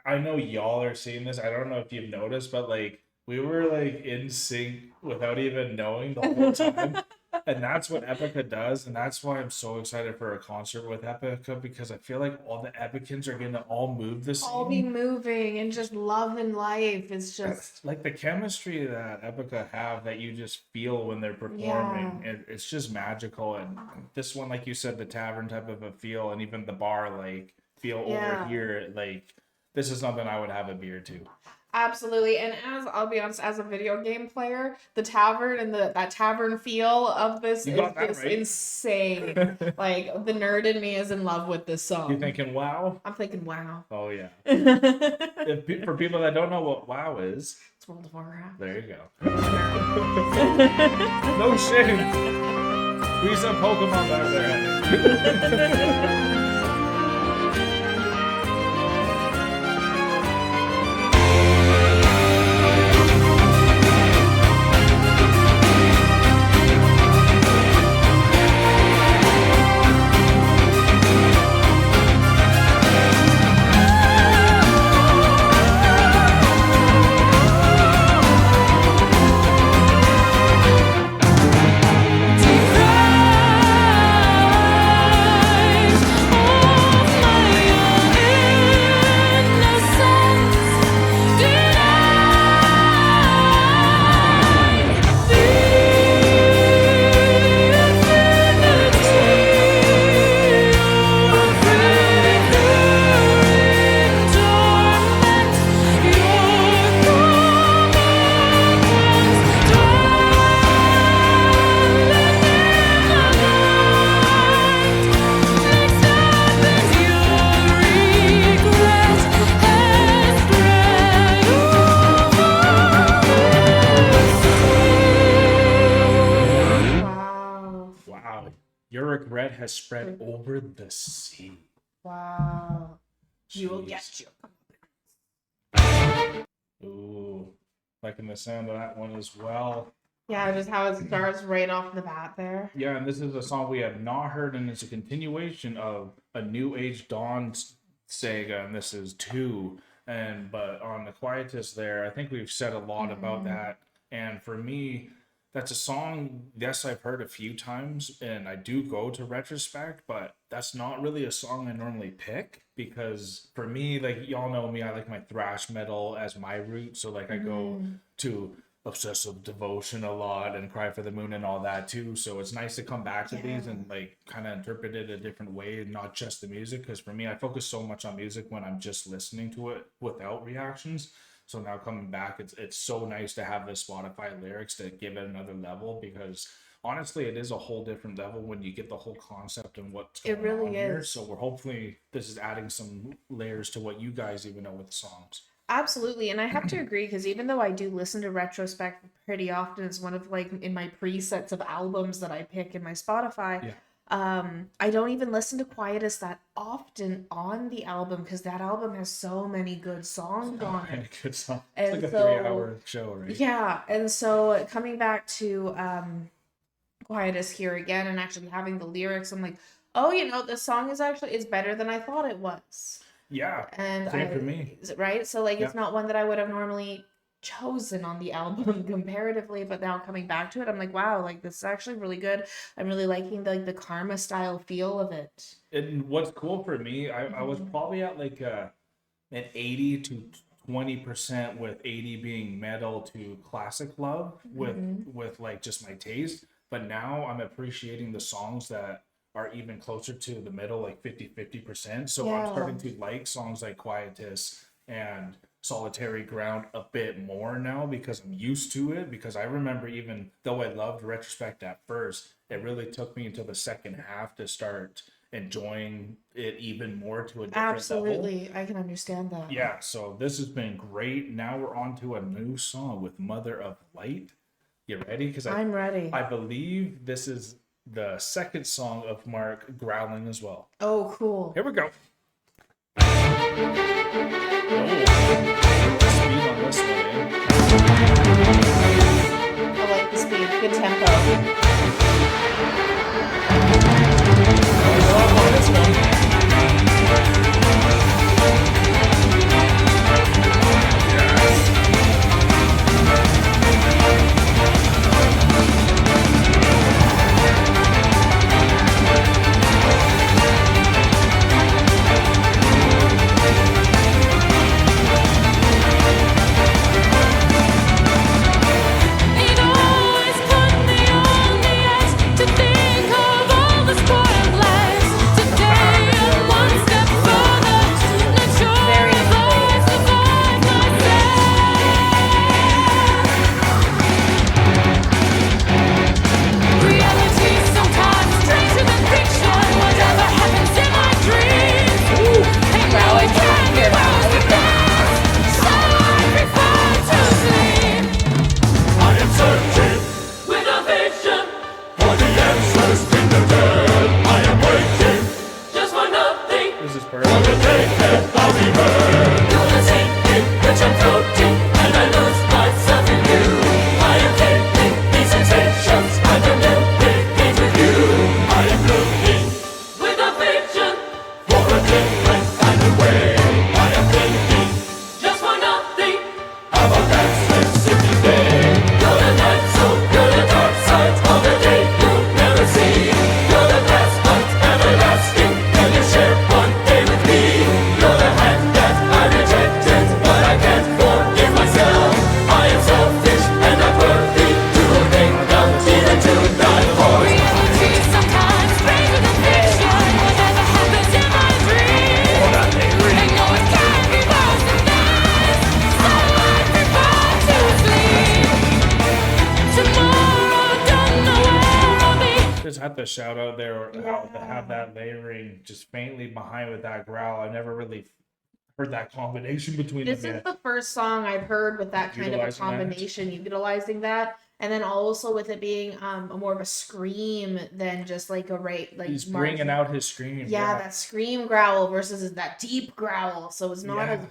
I know y'all are seeing this. I don't know if you've noticed, but like we were like in sync without even knowing the whole time. And that's what EPICA does, and that's why I'm so excited for a concert with EPICA, because I feel like all the Epicans are gonna all move the same. All be moving and just love and life. It's just Like the chemistry that EPICA have that you just feel when they're performing, it's just magical. And this one, like you said, the tavern type of a feel, and even the bar like feel over here, like this is something I would have a beer to. absolutely. And as I'll be honest, as a video game player, the tavern and that tavern feel of this You is got that just right. insane. Like the nerd in me is in love with this song. You thinking WoW? I'm thinking, wow. Oh yeah. It's For people that don't know what WoW is, World of Warcraft. there you go. No shame. We some Pokemon back there. Your regret has spread over the sea. Wow. You will Jeez. get you. Ooh, liking the sound of that one as well. Yeah, just how it starts right off the bat there. Yeah, and this is a song we have not heard, and it's a continuation of a New Age Dawn saga, and this is 2. But on the Quietus there, I think we've said a lot about that. And for me, that's a song, yes, I've heard a few times, and I do go to retrospect, but that's not really a song I normally pick, because for me, like, y'all know me, I like my thrash metal as my root, so like I go to Obsessive Devotion a lot and Cry for the Moon and all that too, so it's nice to come back to these and like kind of interpret it a different way, and not just the music, because for me, I focus so much on music when I'm just listening to it without reactions. So now coming back, it's so nice to have the Spotify lyrics to give it another level, because honestly, it is a whole different level when you get the whole concept and what's going really on here. is. So we're hopefully this is adding some layers to what you guys even know with the songs. Absolutely. And I have to agree, because even though I do listen to retrospect pretty often, it's one of like in my presets of albums that I pick in my Spotify. Yeah. I don't even listen to Quietus that often on the album, because that album has so many good songs on it. Good song. And It's like a so- 3-hour show, right? Yeah, and so coming back to Quietus here again and actually having the lyrics, I'm like, oh, you know, this song is better than I thought it was. Yeah. And Same for me. Right? So like it's Yeah. not one that I would have normally chosen on the album comparatively, but now coming back to it, I'm like, wow, like this is actually really good. I'm really liking the Karma style feel of it. And what's cool for me, I was probably at like an 80 to 20%, with 80 being metal to classic love with like just my taste. But now I'm appreciating the songs that are even closer to the middle, like 50%. So I'm Yeah. starting to like songs like Quietus and Solitary Ground a bit more now, because I'm used to it. Because I remember, even though I loved retrospect at first, it really took me until the second half to start enjoying it even more to a different level. Absolutely. I can understand that. Yeah, so this has been great. Now we're on to a new song with Mother of Light. You ready? Because I'm ready. I believe this is the second song of Mark growling as well. Oh, cool. Here we go. Speed on this one, eh? I like the speed. Good tempo. On this one. have to shout out there how to have that layering just faintly behind with that growl. I never really heard that combination between This them is yet. the first song I've heard with that kind of a Utilizing that. combination, utilizing that, and then also with it being a more of a scream than just like He's bringing out his scream. Yeah, that scream growl versus that deep growl. So it's not as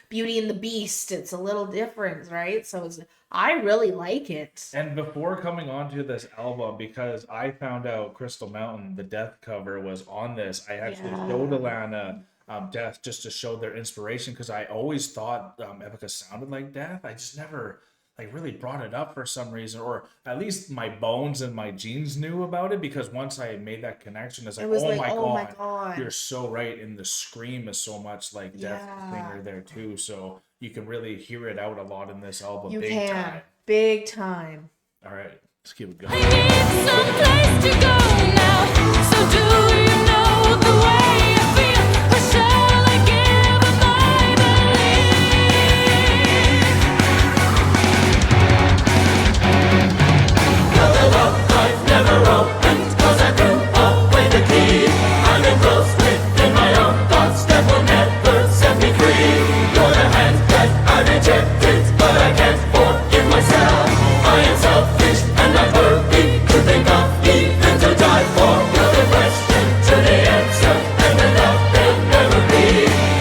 Beauty and the Beast. It's a little different, right? So I really like it. And before coming onto this album, because I found out Crystal Mountain, the Death cover, was on this, I actually showed Alanna Death just to show their inspiration, because I always thought EPICA sounded like Death. I just never like really brought it up for some reason, or at least my bones and my genes knew about it, because once I made that connection, it's like, was oh, like, my, oh my god, God. you're so right. And the scream is so much like Death Linger there too, so you can really hear it out a lot in this album. You big can. time. Big time. All right, let's keep it I going. need some place to go now. So do you know the way I feel? Or shall I give up my belief? The love I've never opened, 'cause I threw away the key. I'm engrossed within my own thoughts that will never set me free. You're the hand that I rejected, but I can't forgive myself. I am selfish and not worthy to think of, even to die for. You're the question to the answer, and the love there'll never be.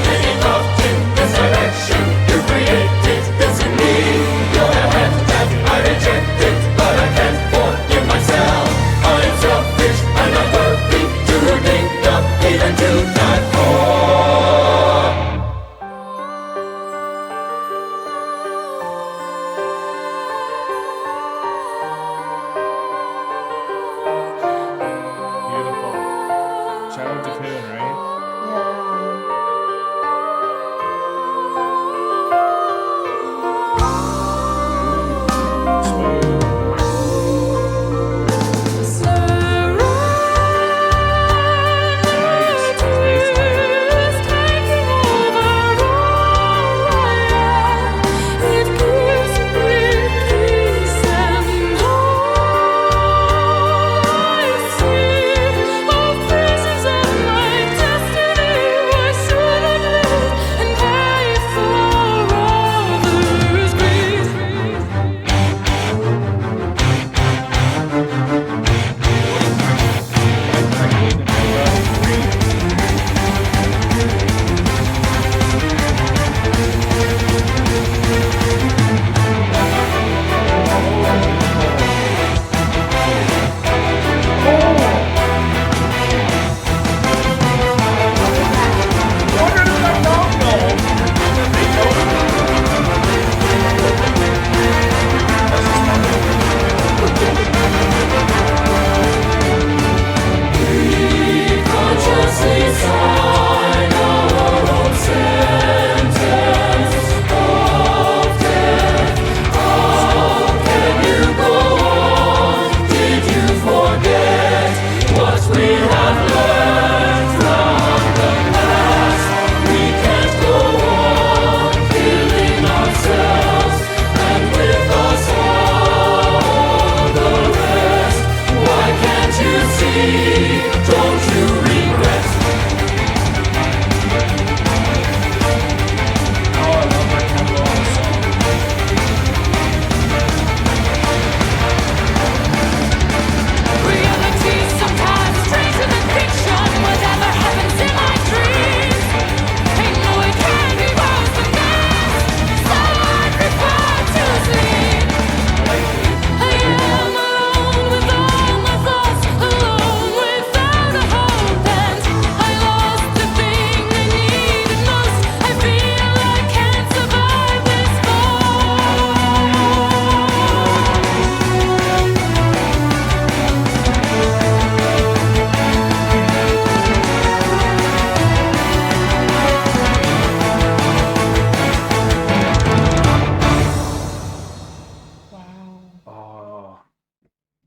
Taking off in this direction, you created this in me. You're the hand that I rejected, but I can't forgive myself. I am selfish and not worthy to think of, even to die for. Beautiful. Shout out to COEN, right?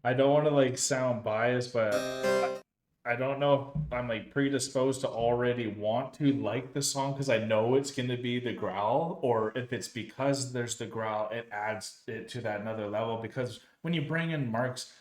I don't want to like sound biased, but I don't know if I'm like predisposed to already want to like the song because I know it's going to be the growl, or if it's because there's the growl, it adds it to that another level. Because when you bring in Mark's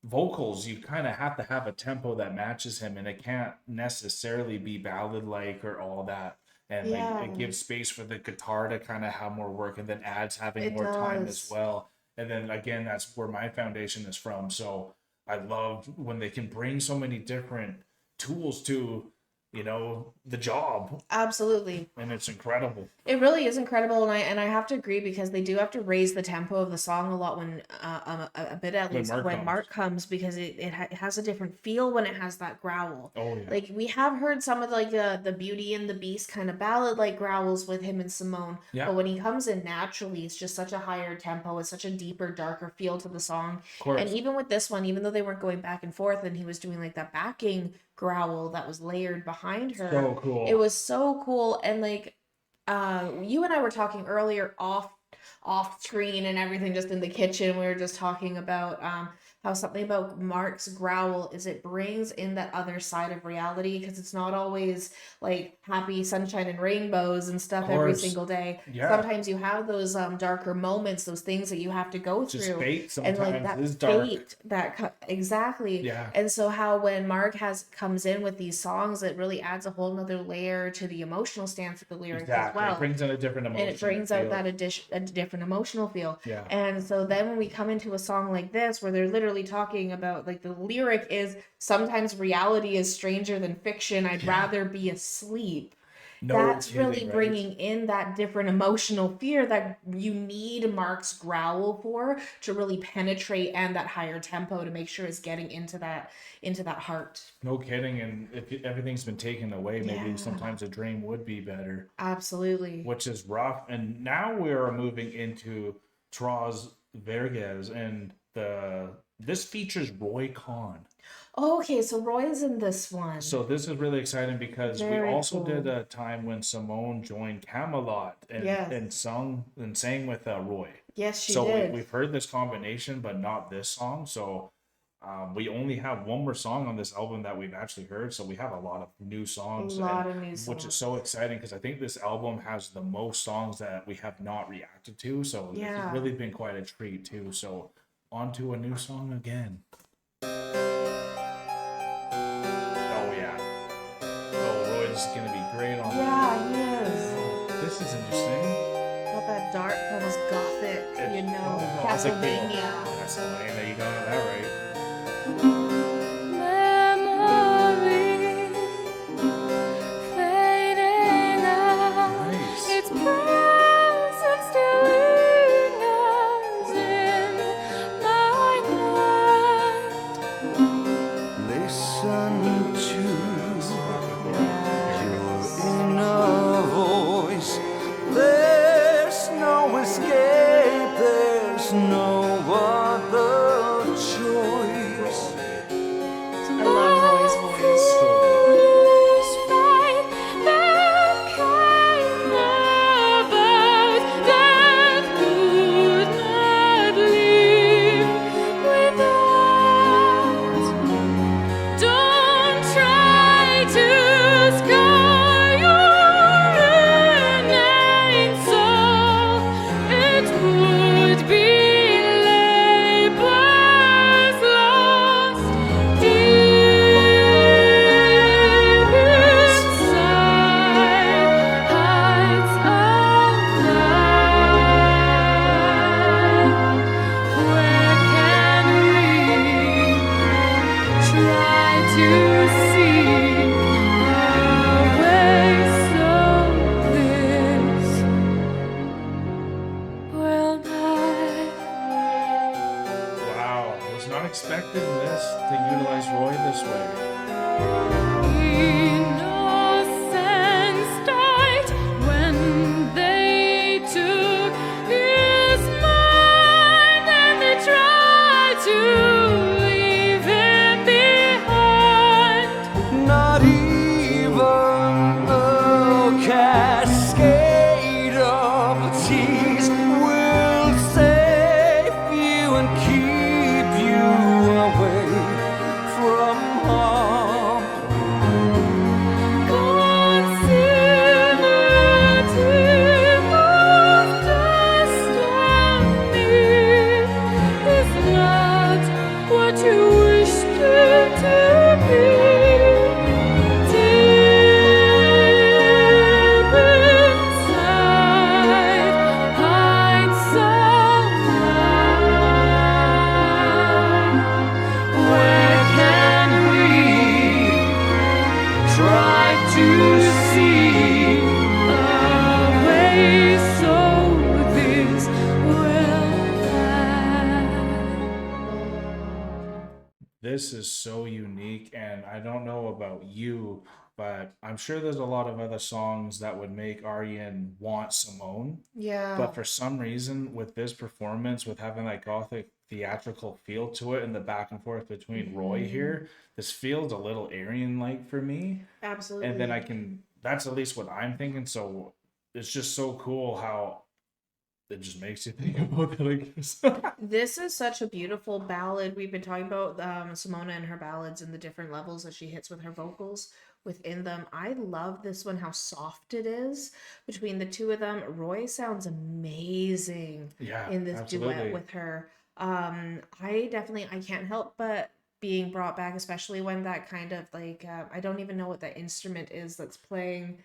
vocals, you kind of have to have a tempo that matches him, and it can't necessarily be ballad like or all that. And Yeah. like, it gives space for the guitar to kind of have more work, and then adds having It more time does. as well. And then again, that's where my foundation is from. So I love when they can bring so many different tools to, you know, the job, Absolutely. and it's incredible. It really is incredible, and I have to agree because they do have to raise the tempo of the song a lot when a bit at least Mark when comes. Mark comes, because it has a different feel when it has that growl. Oh yeah. Like we have heard some of like the Beauty and the Beast kind of ballad like growls with him and Simone, Yeah. but when he comes in naturally, it's just such a higher tempo. It's such a deeper, darker feel to the song. Of course. And even with this one, even though they weren't going back and forth, and he was doing like that backing growl that was layered behind her, So cool. it was so cool. And like you and I were talking earlier off screen and everything, just in the kitchen, we were just talking about how something about Mark's growl is it brings in that other side of reality, because it's not always like happy sunshine and rainbows and stuff every course. single day. Yeah. Sometimes you have those darker moments, those things that you have to go Just through. fate And like sometimes that is dark. fate exactly. Yeah. And so how when Mark comes in with these songs, it really adds a whole nother layer to the emotional stance of the lyrics Exactly. as well. It brings in a different emotion. And it brings out that a different emotional feel. Yeah. And so then when we come into a song like this, where they're literally talking about, like, the lyric is, sometimes reality is stranger than fiction. I'd rather be asleep. No That's kidding, really right? bringing in that different emotional fear that you need Mark's growl for to really penetrate, and that higher tempo to make sure it's getting into that heart. No kidding. And if everything's been taken away, maybe Yeah. sometimes a dream would be better, Absolutely. which is rough. And now we are moving into Trois Vierges, and this features Roy Khan. Oh, okay, so Roy's in this one. So this is really exciting because we Very also cool. did a time when Simone joined Camelot and Yes. and sang with Roy. Yes, she So did. we've heard this combination, but not this song. So we only have one more song on this album that we've actually heard. So we have a lot of new songs. Which is so exciting, because I think this album has the most songs that we have not reacted to. So Yeah. it's really been quite a treat too. So on to a new song again. Oh yeah. Oh, Roy's gonna be great on Yeah, he is. that. This is interesting. Got that dark, almost gothic, you know, It's like Castlevania. Castlevania, you got that right. Memory fading out. Nice. Its presence still lingers in my mind. Listen to your inner voice. There's no escape, there's no other choice. I love Roy's voice. Foolish fight that kind about death could not live without. Don't try to scar your innate soul. It would be labors lost deep inside heights of night. Where can we try to see our way so this will not. Wow, was not expecting this to utilize Roy this way. Innocence died when they took his mind, and they tried to leave it behind. Not even the cascade of tears will save you and keep you away from harm. this is so unique, and I don't know about you, but I'm sure there's a lot of other songs that would make ARIEN want Simone. Yeah. But for some reason, with this performance, with having that gothic theatrical feel to it and the back and forth between Roy here, this feels a little ARIEN-like for me. Absolutely. And then that's at least what I'm thinking. So it's just so cool how it just makes you think about that, I guess. This is such a beautiful ballad. We've been talking about Simone and her ballads and the different levels that she hits with her vocals within them. I love this one, how soft it is between the two of them. Roy sounds amazing in this duet with her. I can't help but being brought back, especially when that kind of like, I don't even know what that instrument is that's playing.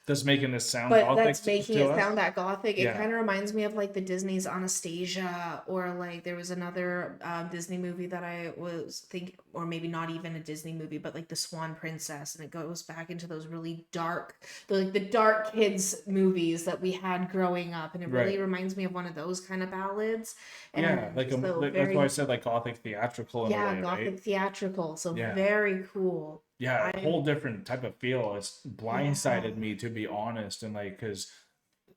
That's making this sound but gothic that's making to it us. sound that gothic. It Yeah. kind of reminds me of like the Disney's Anastasia, or like there was another Disney movie that I was thinking, or maybe not even a Disney movie, but like the Swan Princess, and it goes back into those really dark, the dark kids movies that we had growing up, and it really reminds me of one of those kind of ballads. And Yeah, like, so that's why I said like gothic theatrical in a way, gothic right? theatrical. So Yeah. very cool. Yeah, a whole different type of feel. It's blindsided me, to be honest, and like, because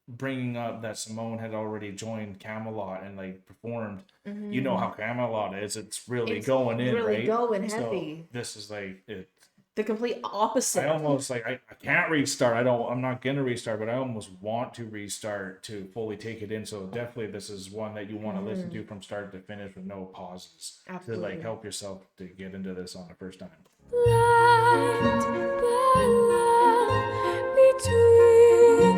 bringing up that Simone had already joined Camelot and like performed, you know how Camelot is. It's really going in, really right? going So heavy. this is like it. The complete opposite. I almost like I can't restart. I'm not gonna restart, but I almost want to restart to fully take it in. So definitely, this is one that you want to listen to from start to finish with no pauses to like help yourself to get into this on the first time. Blind ballad between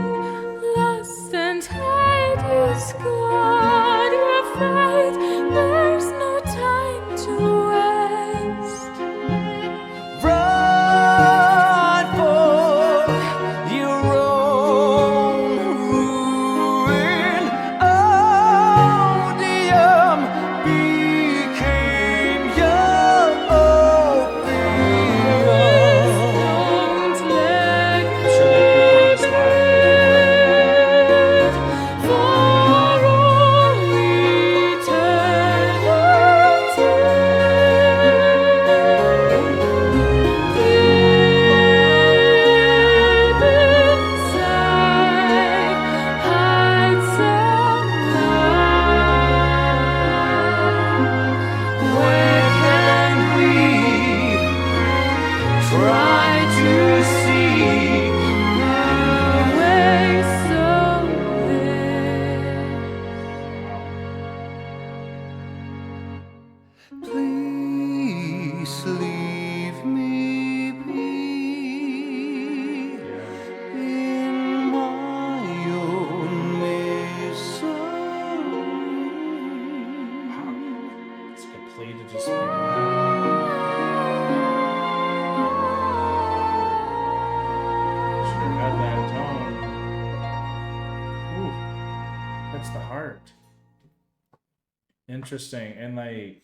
lust and hate is God. You're afraid there's no time to waste. Run for your own ruin. Odium became your opium. Don't let I'm sure they performed this live. for all Where can we try to see Please leave me be in my own misery. It's complete to just sure had that tone. Ooh, that's the heart. Interesting. And like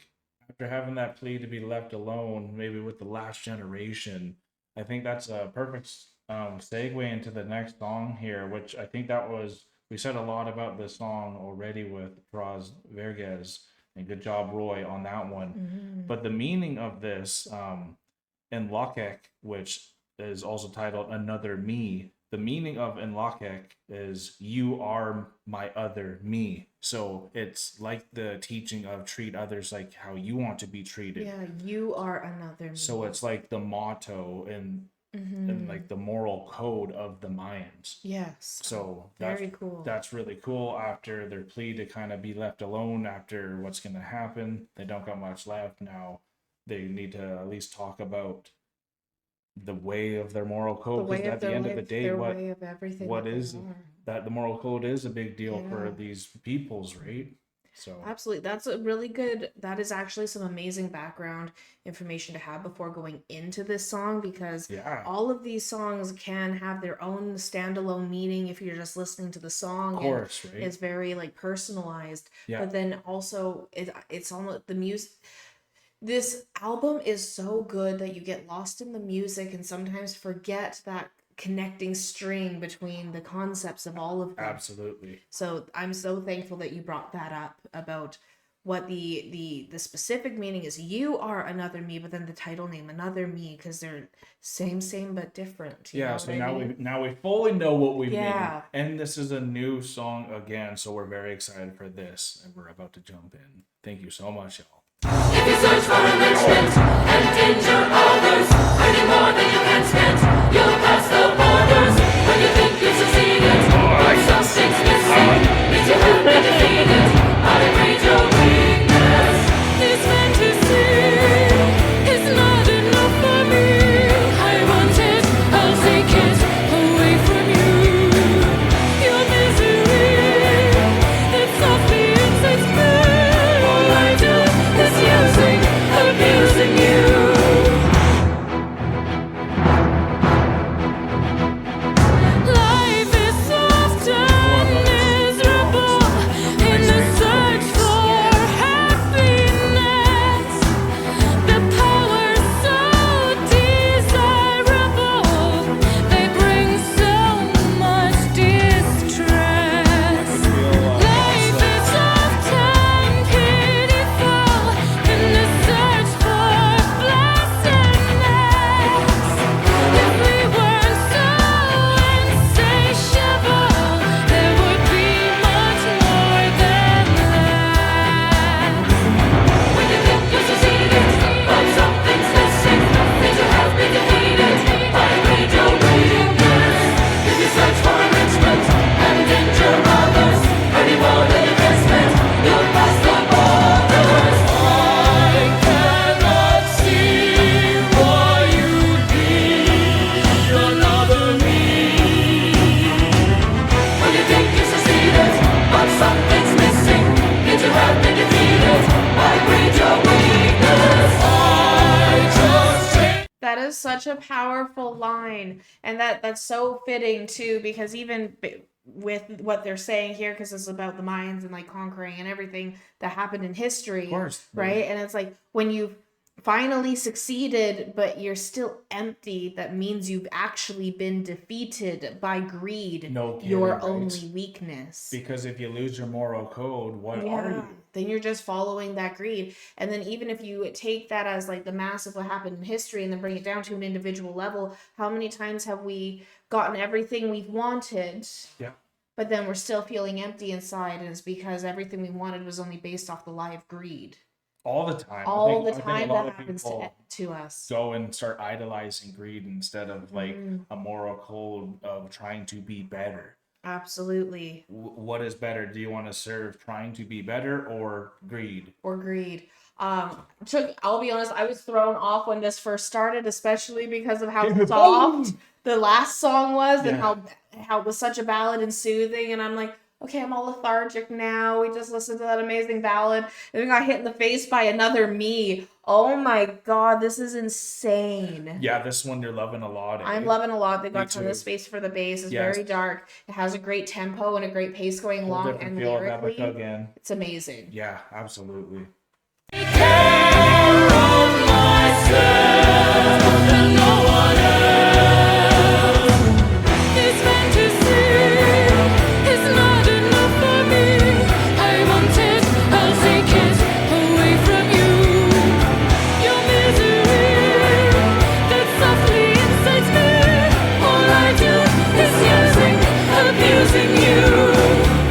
after having that plea to be left alone, maybe with the last generation, I think that's a perfect segue into the next song here, which I think that was, we said a lot about this song already with Trois Vierges, and good job, Roy, on that one. But the meaning of this in Lakek, which is also titled Another Me, the meaning of Enlakek is you are my other me. So it's like the teaching of treat others like how you want to be treated. Yeah, you are another me. So it's like the motto and like the moral code of the Mayans. Yes. So Very cool. That's really cool. After their plea to kind of be left alone after what's going to happen, they don't got much left now. They need to at least talk about the way of their moral code, because at the end of the day, what is that the moral code is a big deal for these peoples, right? So absolutely, that's a really good, that is actually some amazing background information to have before going into this song, because all of these songs can have their own standalone meaning if you're just listening to the song. Of course, right? It's very like personalized, but then also it's almost the music. This album is so good that you get lost in the music and sometimes forget that connecting string between the concepts of all of them. Absolutely. So I'm so thankful that you brought that up about what the specific meaning is. You are another me, but then the title name another me, because they're same but different. You know So what I mean? now we fully know what we Yeah. mean, and this is a new song again, so we're very excited for this, and we're about to jump in. Thank you so much, y'all. If you search for enrichment and injure others, any more than you can spend, you'll pass the borders. When you think you've succeeded, but something's missing, means you have been defeated. I read your weakness. This fantasy is not enough for me. I want it, I'll take it away from you. Your misery that softly incites me. All I do is using, abusing you. Life is often miserable in the search for happiness. The power so desirable, they bring so much distress. Life is often pitiful in the search for blessedness. If we weren't so insatiable, there would be much more than that. When you think you've succeeded, but something's missing, means you have been defeated. I read your weakness. If you search for enrichment and injure others, any more than you can spend, you'll pass the borders. I cannot see why you'd be another me. When you think you've succeeded, but something's missing, means you have been defeated. I read your weakness. I just change. That is such a powerful line, and that's so fitting too, because even with what they're saying here, because it's about the Mayans and like conquering and everything that happened in history, Of course. right? And it's like when you've finally succeeded, but you're still empty, that means you've actually been defeated by greed, No your kidding, right? only weakness. Because if you lose your moral code, what are you? Then you're just following that greed. And then even if you take that as like the mass of what happened in history and then bring it down to an individual level, how many times have we gotten everything we've wanted, Yeah. but then we're still feeling empty inside, and it's because everything we wanted was only based off the lie of greed. All the time. All I the think time a lot that of happens people to us. go and start idolizing greed instead of like Mm. a moral code of trying to be better. Absolutely. What is better? Do you want to serve trying to be better or greed? Or greed. I'll be honest, I was thrown off when this first started, especially because of how soft the last song was and Yeah. how it was such a ballad and soothing, and I'm like, okay, I'm all lethargic now. We just listened to that amazing ballad, and we got hit in the face by another me. Oh my god, this is insane. Yeah, this one you're loving a lot. Eh? I'm loving a lot. They got Me ton of too. space for the bass. It's Yes. very dark. It has a great tempo and a great pace going Whole along, different and feel of lyrically, EPICA again. it's amazing. Yeah, absolutely. Care of myself and no one else. This fantasy is not enough for me. I want it, I'll take it away from you. Your misery that softly incites me. All I do is using, abusing you.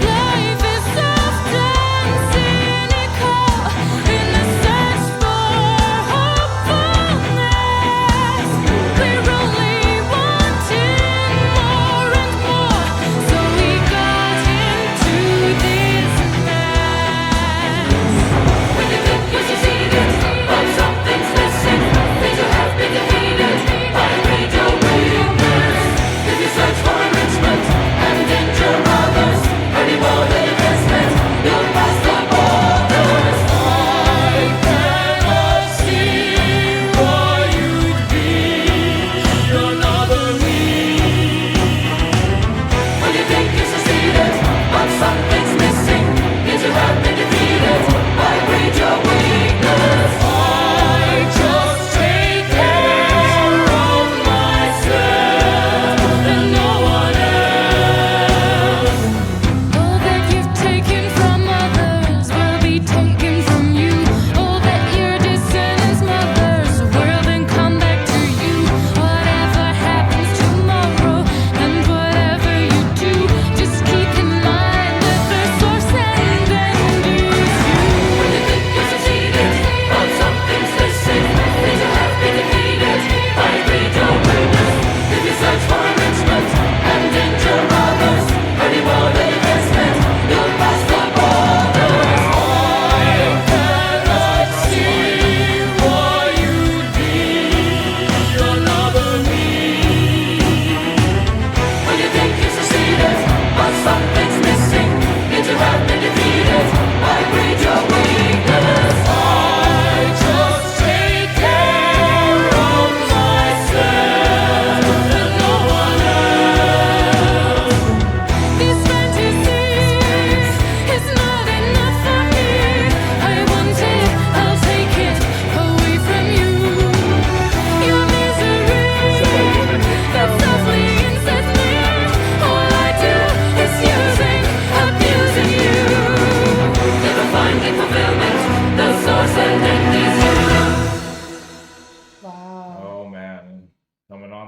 Life is soft and cynical in the search for hopefulness.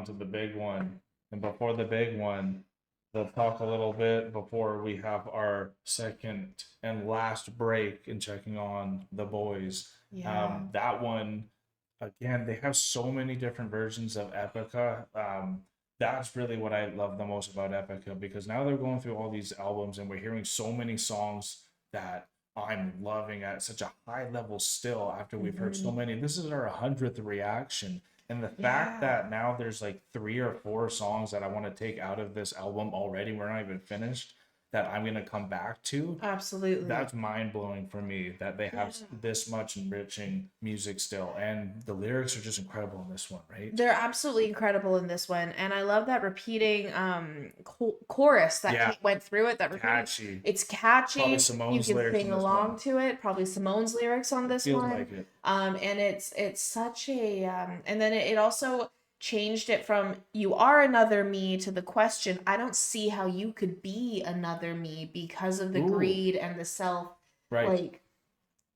on to the big one. And before the big one, they'll talk a little bit before we have our second and last break and checking on the boys. Yeah. That one, again, they have so many different versions of EPICA. That's really what I love the most about EPICA, because now they're going through all these albums and we're hearing so many songs that I'm loving at such a high level still after we've heard so many. This is our 100th reaction. And the fact that now there's like 3 or 4 songs that I want to take out of this album already, we're not even finished, that I'm going to come back to. Absolutely. That's mind blowing for me that they have this much enriching music still. And the lyrics are just incredible in this one, right? They're absolutely incredible in this one. And I love that repeating chorus that went through it. That Catchy. It's catchy. Probably Simone's you can lyrics sing in this along one. to it. Probably Simone's lyrics on this Feels one. like it. And it's such a and then it also changed it from "you are another me" to the question, "I don't see how you could be another me," because of the greed and the self, like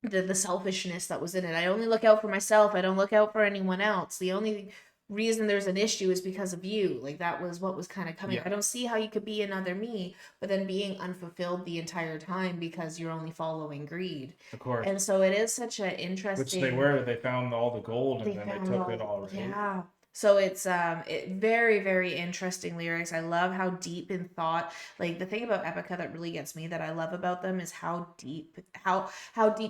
the selfishness that was in it. I only look out for myself. I don't look out for anyone else. The only reason there's an issue is because of you. Like, that was what was kind of coming. I don't see how you could be another me, but then being unfulfilled the entire time because you're only following greed. Of course. And so it is such an interesting. Which they were. They found all the gold and then they took it all. Right? Yeah. So it's very, very interesting lyrics. I love how deep in thought. Like, the thing about EPICA that really gets me, that I love about them, is how deep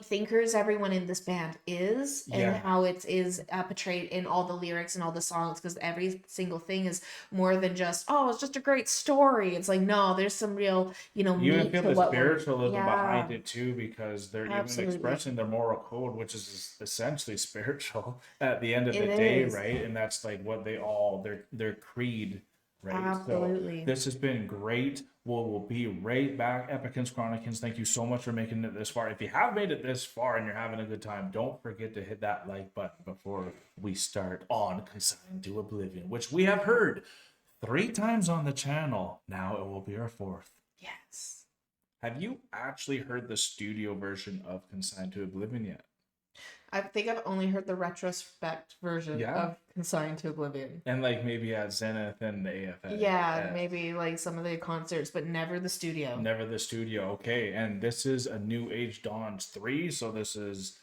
thinkers everyone in this band is, and how it is portrayed in all the lyrics and all the songs. Because every single thing is more than just, oh, it's just a great story. It's like, no, there's some real, you meat even feel to the what spiritualism behind it too, because they're Absolutely. even expressing their moral code, which is essentially spiritual at the end of the It day, is. right? And that's like what they all their creed, right? Absolutely. So this has been great. We'll be right back. Epicans, Chronicans, thank you so much for making it this far. If you have made it this far and you're having a good time, don't forget to hit that like button before we start on Consign to Oblivion, which we have heard 3 times on the channel. Now it will be our 4th. Yes. Have you actually heard the studio version of Consign to Oblivion yet? I think I've only heard the retrospect version of Consign to Oblivion. And like maybe at Zenith and the AFN. Yeah, maybe like some of the concerts, but never the studio. Never the studio. Okay, and this is a New Age Dawns 3, so this is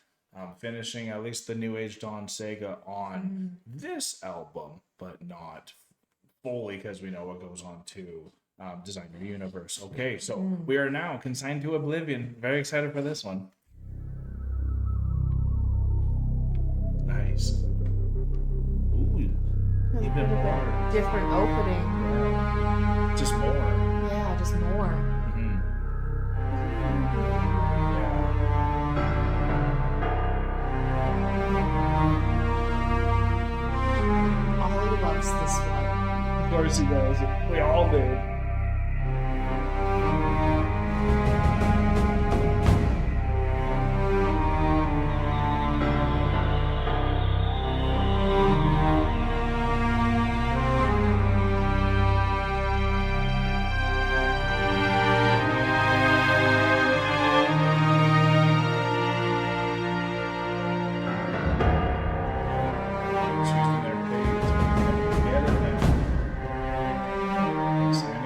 finishing at least the New Age Dawn saga on this album, but not fully, because we know what goes on to Design Your Universe. Okay, so we are now Consigned to Oblivion. Very excited for this one. Nice. Ooh, even more. Different opening. Just more. Yeah, just more. Mhm. Ollie loves this one. Of course he does. We all do. Choosing their fate. Get it now. Consign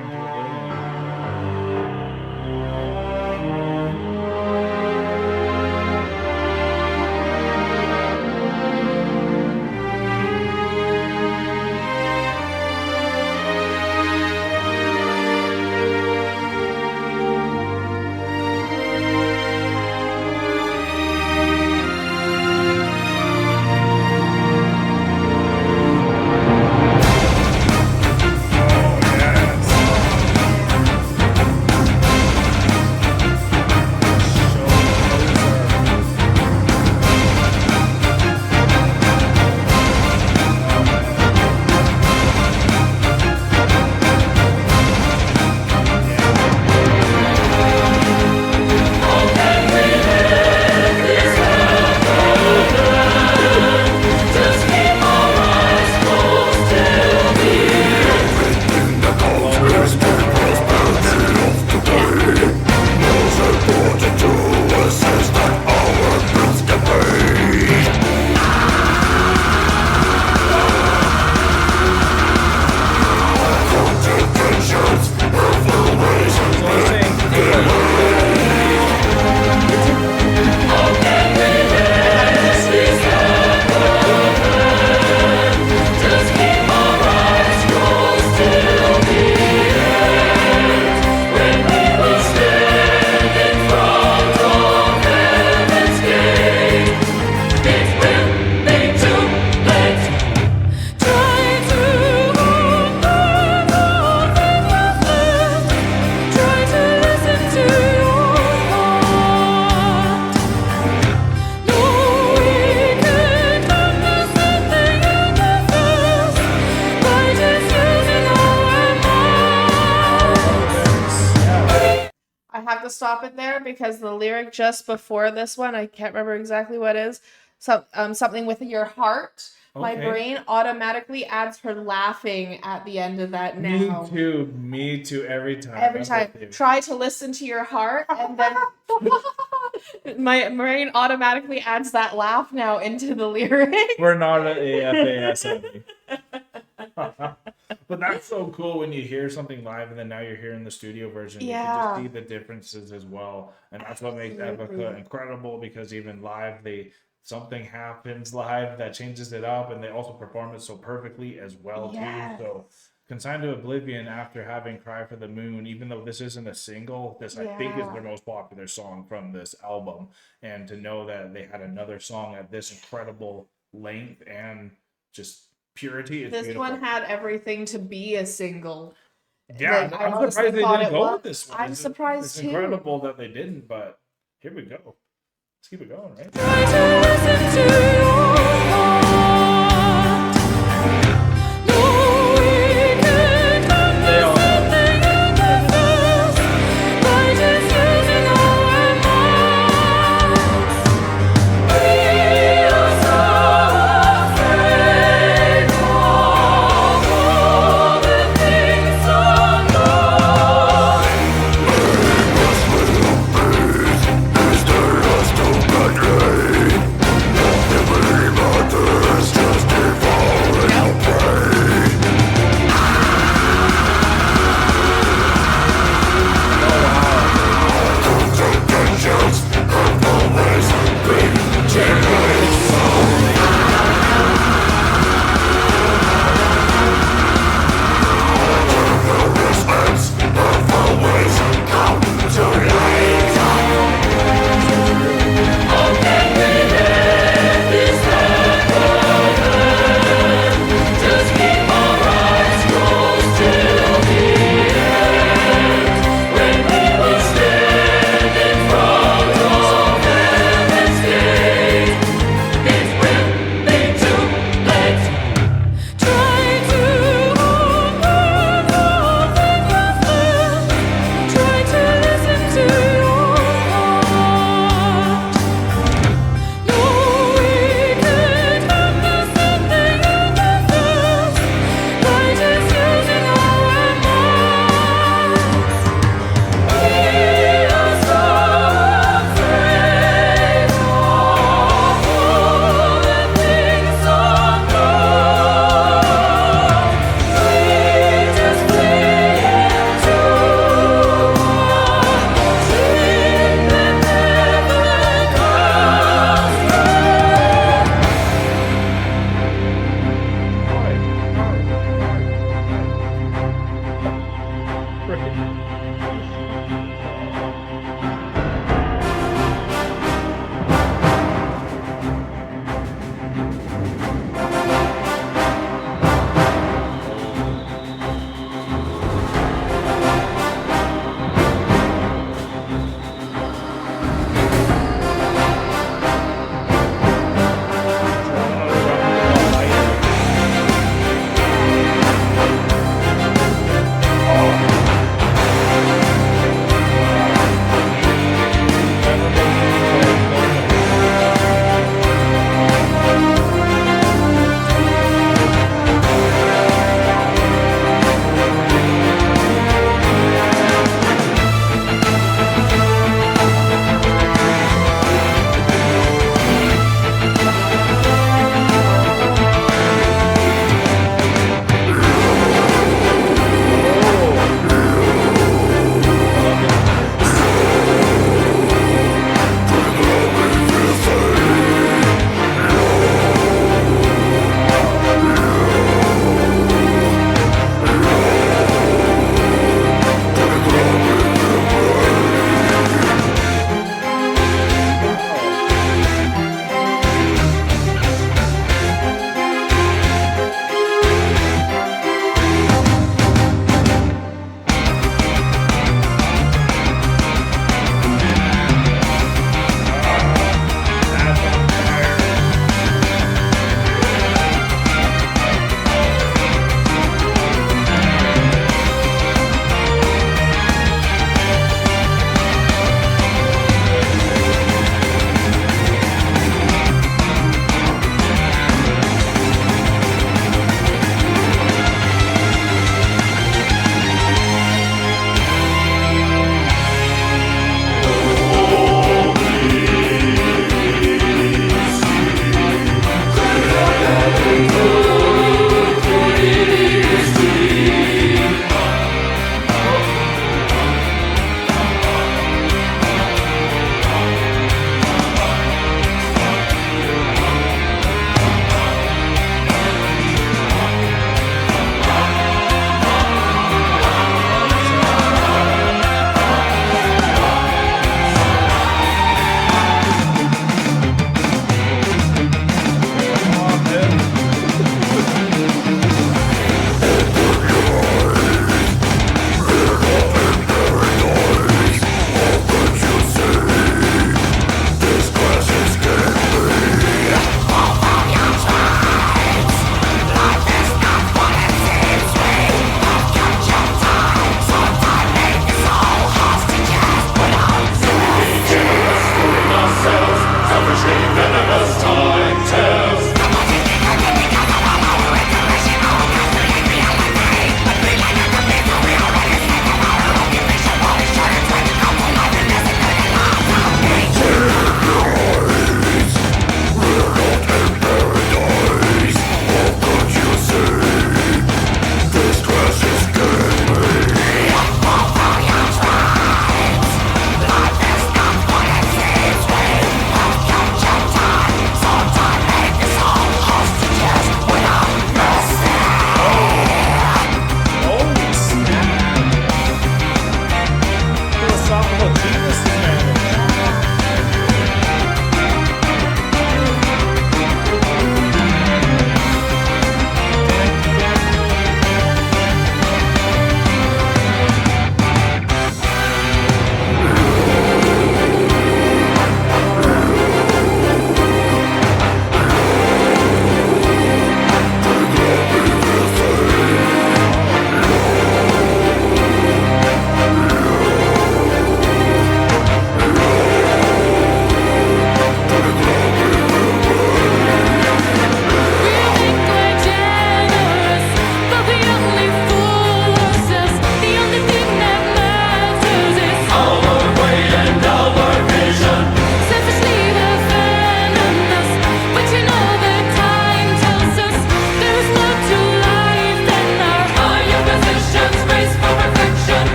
stop it there because the lyric just before this one, I can't remember exactly what it is. Something with your heart. My Okay. brain automatically adds her laughing at the end of that now. Me too, every time. Every I'm time. with you. Try to listen to your heart, and then my brain automatically adds that laugh now into the lyric. We're not at AFAS. But that's so cool when you hear something live and then now you're hearing the studio version. You can Yeah. just see the differences as well. And that's what makes Absolutely. EPICA incredible, because even live, something happens live that changes it up, and they also perform it so perfectly as well Yes. too. So Consign to Oblivion, after having Cry for the Moon, even though this isn't a single, this I think is Yeah. their most popular song from this album. And to know that they had another song at this incredible length and just purity is This beautiful. one had everything to be a single. Yeah, Like, I I'm honestly surprised they thought didn't it go was. with this one. I'm surprised it's too. incredible that they didn't, but here we go. Let's keep it going, right? Try to listen to your heart. No, we can come to something in the first by just using our minds. We are so afraid of all the things unknown. Is there us to betray? Won't you believe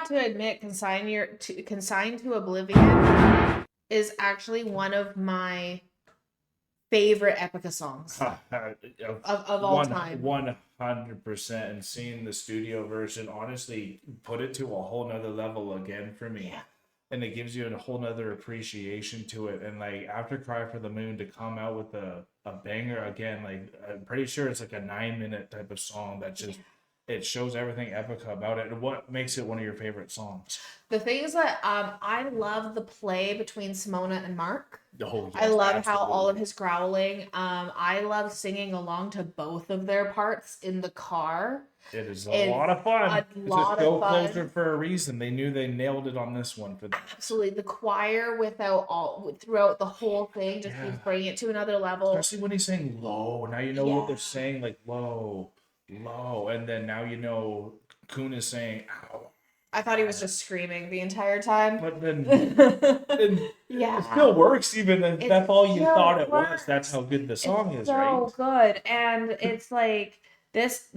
to admit, Consign to Oblivion is actually one of my favorite Epica songs of all time. 100%. And seeing the studio version honestly put it to a whole nother level again for me. Yeah. And it gives you a whole nother appreciation to it. And like after Cry for the Moon to come out with a banger again, like I'm pretty sure it's like a 9-minute type of song that just it shows everything Epica about it. And what makes it one of your favorite songs? The thing is that I love the play between Simona and Mark. Oh, yes, I love how absolutely. all of his growling. I love singing along to both of their parts in the car. It is It's a lot of fun. a It's lot a show of fun. closer for a reason. They knew they nailed it on this one for them. Absolutely, the choir throughout the whole thing just keeps bringing it to another level. Especially when he's saying low. Now you know what they're saying, like low, low. And then now you know Kuhn is saying ow. I thought he was just screaming the entire time. But then it still works, even if that's all you still thought it was. works. That's how good the song is, so right? good, and it's like this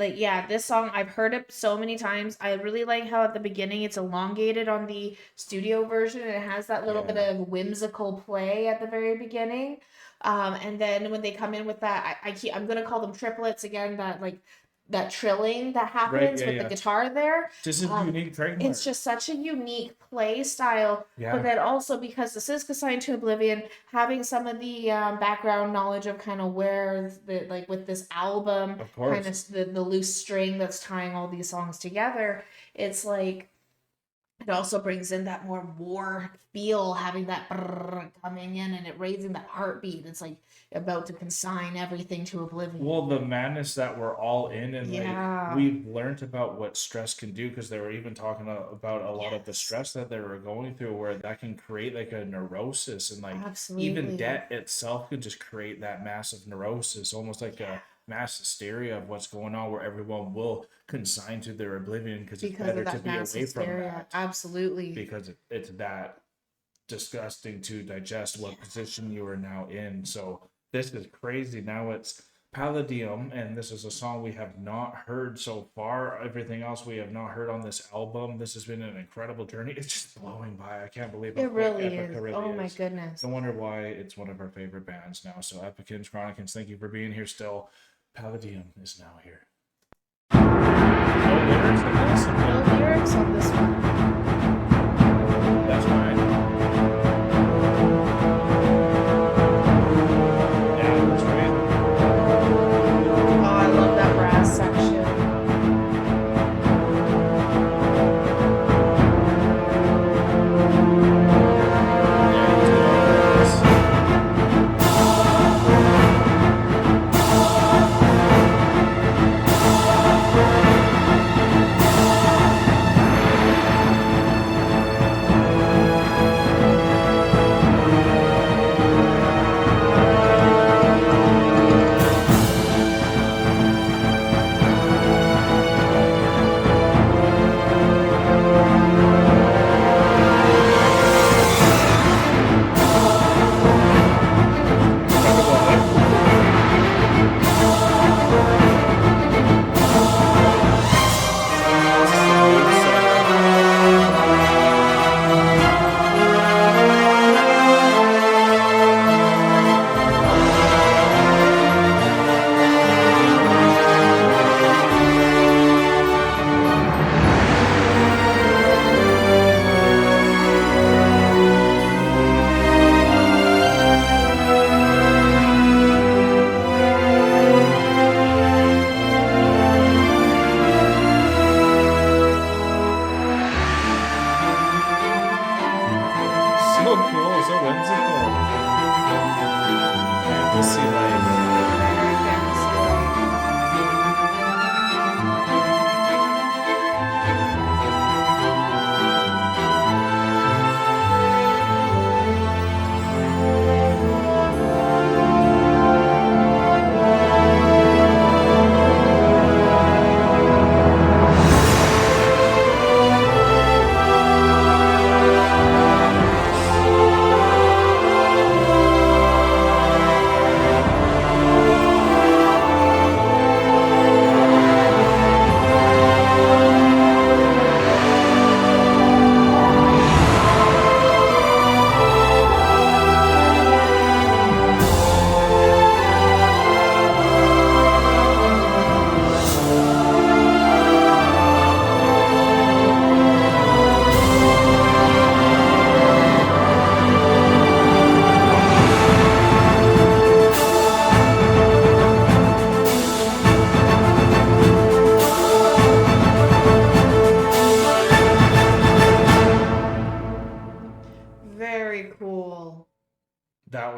song, I've heard it so many times. I really like how at the beginning it's elongated on the studio version, and it has that little bit of whimsical play at the very beginning. And then when they come in with that, I'm gonna call them triplets again. That trilling that happens with the guitar there. Just a unique trademark. It's just such a unique play style. Yeah. But then also because this is Consigned to Oblivion, having some of the background knowledge of kind of where with this album, Of course. kind of the loose string that's tying all these songs together, it's like it also brings in that more war feel, having that brrr coming in and it raising that heartbeat. It's like about to consign everything to oblivion. Well, the madness that we're all in, and like we've learned about what stress can do, because they were even talking about a lot of the stress that they were going through, where that can create like a neurosis, and like even debt itself can just create that massive neurosis, almost like a mass hysteria of what's going on, where everyone will consign to their oblivion because it's better to be away from that. Absolutely. Because it's that disgusting to digest what position you are now in. So this is crazy. Now it's Palladium, and this is a song we have not heard so far. Everything else we have not heard on this album. This has been an incredible journey. It's just blowing by. I can't believe it really Epica is. really Oh my is. goodness. No wonder why it's one of our favorite bands now. So Epicans, Chronicans, thank you for being here still. Palladium is now here. No lyrics on this? No lyrics on this one. That's fine. Yeah, that's right. Oh, I love that brass section.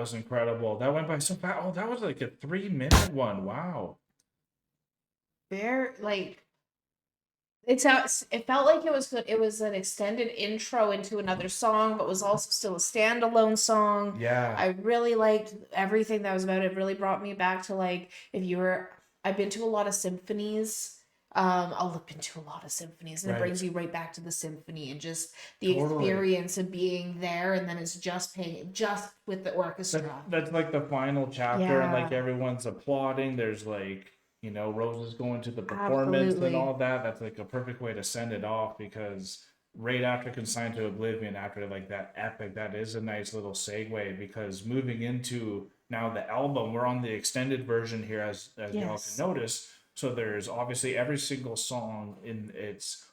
was incredible. That went by so fast. Oh, that was like a 3-minute one. Wow. Very like it felt like it was good. It was an extended intro into another song, but was also still a standalone song. Yeah. I really liked everything that was about it. It really brought me back to like I've been to a lot of symphonies. I've been to a lot of symphonies, and Right. it brings you right back to the symphony and just the Totally. experience of being there, and then it's just with the orchestra. That's like the final chapter, and like Yeah. everyone's applauding. There's like, Roses going to the performance Absolutely. and all that. That's like a perfect way to send it off, because right after Consign to Oblivion, after like that epic, that is a nice little segue, because moving into now the album, we're on the extended version here, as y'all Yes. can notice. So there's obviously every single song in its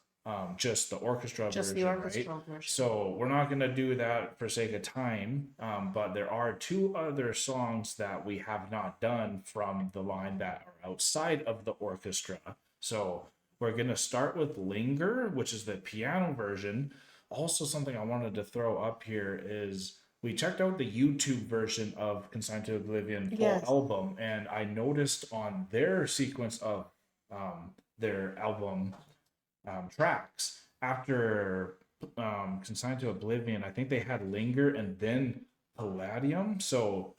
just the orchestra Just the version, orchestral right? version. So we're not going to do that for sake of time, but there are 2 other songs that we have not done from the line that are outside of the orchestra. So we're going to start with Linger, which is the piano version. Also, something I wanted to throw up here is we checked out the YouTube version of Consign to Oblivion full Yes. album, and I noticed on their sequence of their album tracks, after Consign to Oblivion, I think they had Linger and then Palladium. So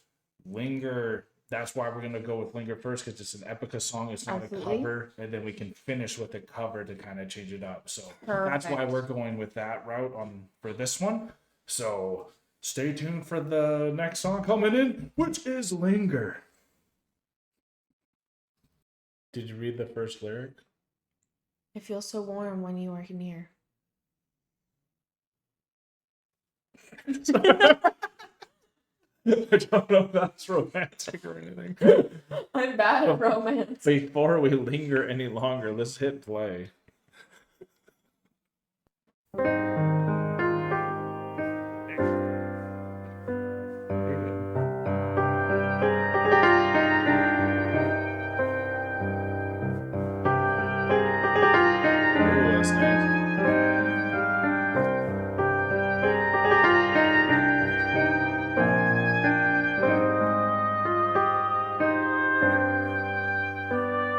Linger, that's why we're going to go with Linger first, because it's an EPICA song. It's not Absolutely. a cover, and then we can finish with the cover to kind of change it up. So that's why Perfect. we're going with that route for this one. So stay tuned for the next song coming in, which is Linger. Did you read the first lyric? It feels so warm when you are near. I don't know if that's romantic or anything. I'm bad at romance. Before we linger any longer, let's hit play. Ooh, that's nice.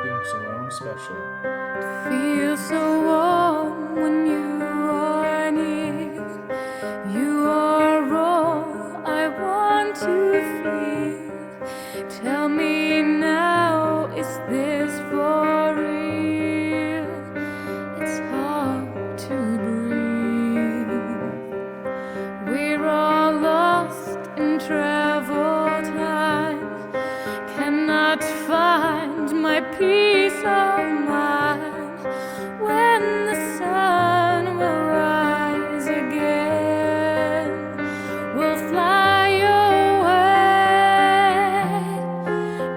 Seems Simone special. Feel so warm when you are near. You are all I want to feel. Tell me now, is this for real? It's hard to breathe. We're all lost in travel time. Cannot find my peace of mind when the sun will rise again. We'll fly away.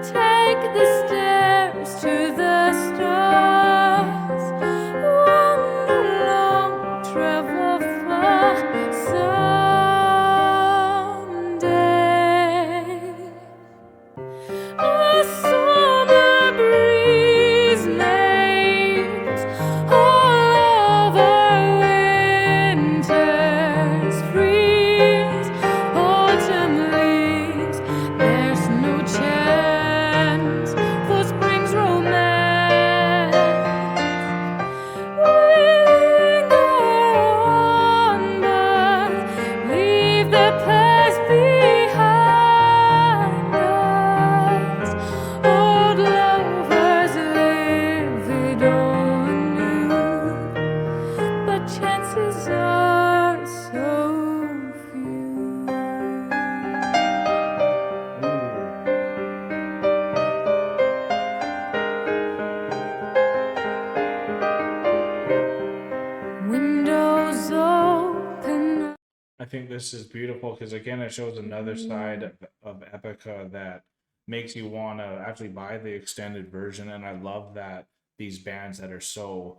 Take the stairs to the stars. Wander long, travel far someday. A summer breeze makes all of our winters freeze. Autumn leaves, there's no chance for spring's romance. We linger on, but leave the past behind us. Old lovers live it anew, but chances are so few. Windows open. I think this is beautiful because, again, it shows another side of Epica that makes you want to actually buy the extended version. And I love that these bands that are so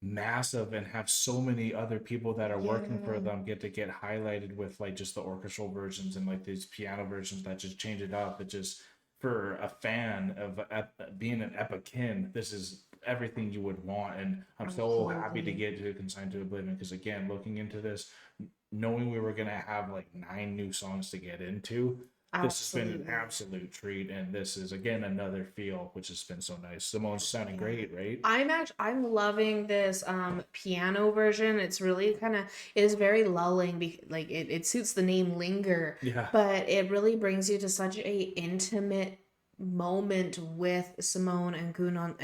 massive and have so many other people that are working for them get highlighted with like just the orchestral versions and like these piano versions that just change it up. It just, for a fan of being an Epican, this is everything you would want. And I'm so happy to get to Consign to Oblivion because, again, looking into this, knowing we were going to have like 9 new songs to get into, This has been an Absolutely. absolute treat, and this is again another feel, which has been so nice. Simone's sounding great, right? I'm loving this piano version. It's really it is very lulling, like it suits the name Linger, Yeah. but it really brings you to such a intimate moment with Simone and Goon on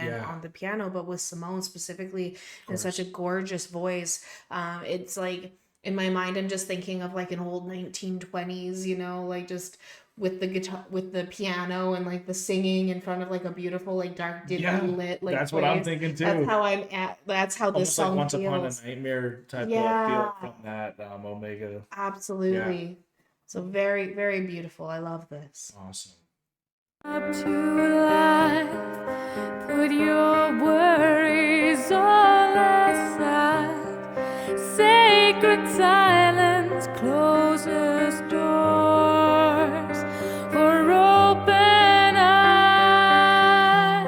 the piano, but with Simone specifically in such a gorgeous voice. It's like in my mind I'm just thinking of like an old 1920s, like just with the guitar, with the piano, and like the singing in front of like a beautiful like dark dimly lit like that's what I'm place. thinking too. That's how I'm at. That's how this Almost like song Once Upon a feels. Nightmare type of Yeah. feel from that Omega. Absolutely. So very, very beautiful. I love this. Awesome. Up to life, put your worries all aside. Sacred silence closes doors for open eyes.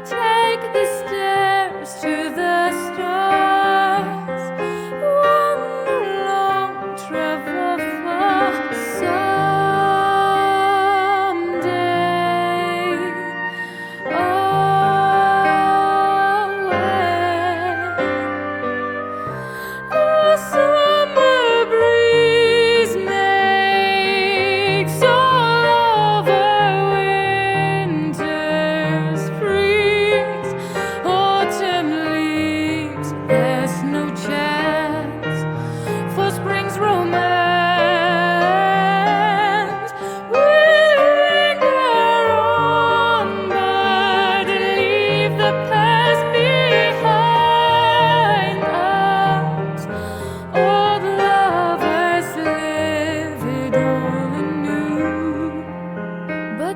Take the stairs to the stars. Wander long, travel far.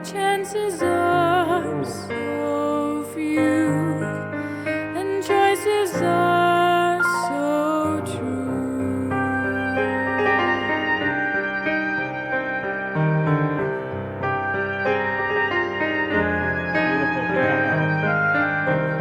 Chances are so few, and choices are so true. Beautiful piano.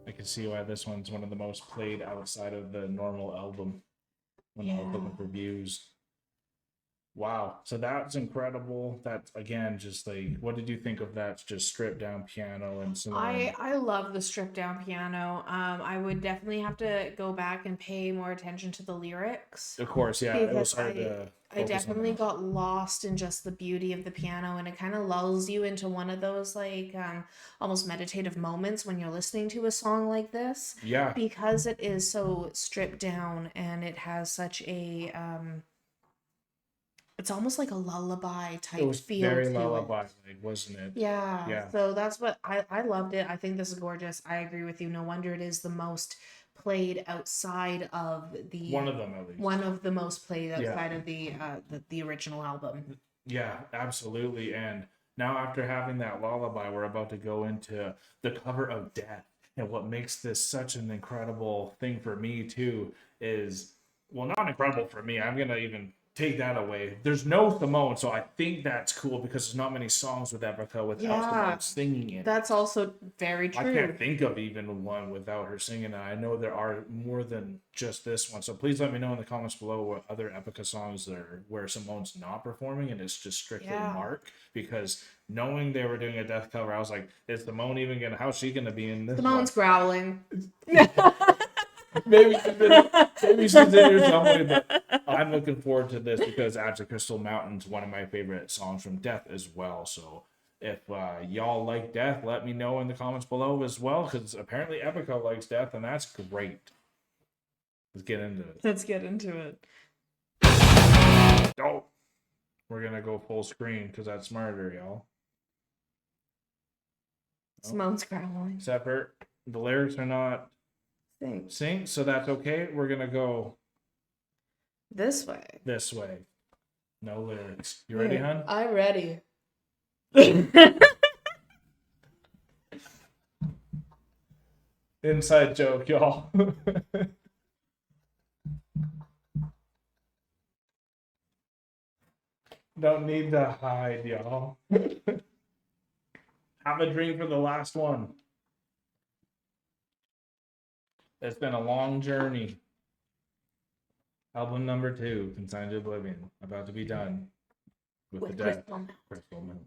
I can see why this one's one of the most played outside of the normal album when I was looking for views. Wow. So that's incredible. That's again just like, what did you think of that just stripped down piano and some I love the stripped down piano. I would definitely have to go back and pay more attention to the lyrics. Of course, yeah, it was Because hard to I focus on definitely that. got lost in just the beauty of the piano, and it kind of lulls you into one of those like almost meditative moments when you're listening to a song like this, Yeah. because it is so stripped down and it has such a it's almost like a lullaby It type was feel very to it. lullaby, wasn't it? Yeah. Yeah. So that's what I loved it. I think this is gorgeous. I agree with you. No wonder it is the most played outside of the One of them at least. one of the most played Yeah. outside of the original album. Yeah, absolutely. And now after having that lullaby, we're about to go into the cover of Death. And what makes this such an incredible thing for me too is, well, not incredible for me. I'm gonna even take that away. There's no Simone, so I think that's cool because there's not many songs with EPICA without Yeah. Simone singing it. That's also very I true. can't think of even one without her singing it. I know there are more than just this one. So please let me know in the comments below what other EPICA songs there where Simone's not performing and it's just strictly Yeah. Mark. Because knowing they were doing a Death cover, I was like, is Simone even gonna? How's she gonna be in this? Simone's growling. Maybe she's in here somewhere, but I'm looking forward to this because After Crystal Mountain's one of my favorite songs from Death as well. So if y'all like Death, let me know in the comments below as well, because apparently EPICA likes Death, and that's great. Let's get into it. Let's get into it. Oh, we're gonna go full screen because that's smarter, y'all. Simone's growling. Except for the lyrics are not Thanks. synced, so that's okay. We're gonna go This way. this way. No lyrics. You ready, hun? I'm ready. Inside joke, y'all. Don't need to hide, y'all. Have a drink for the last one. It's been a long journey. Album number 2, Consign to Oblivion, about to be done with the death. Crystal Moon.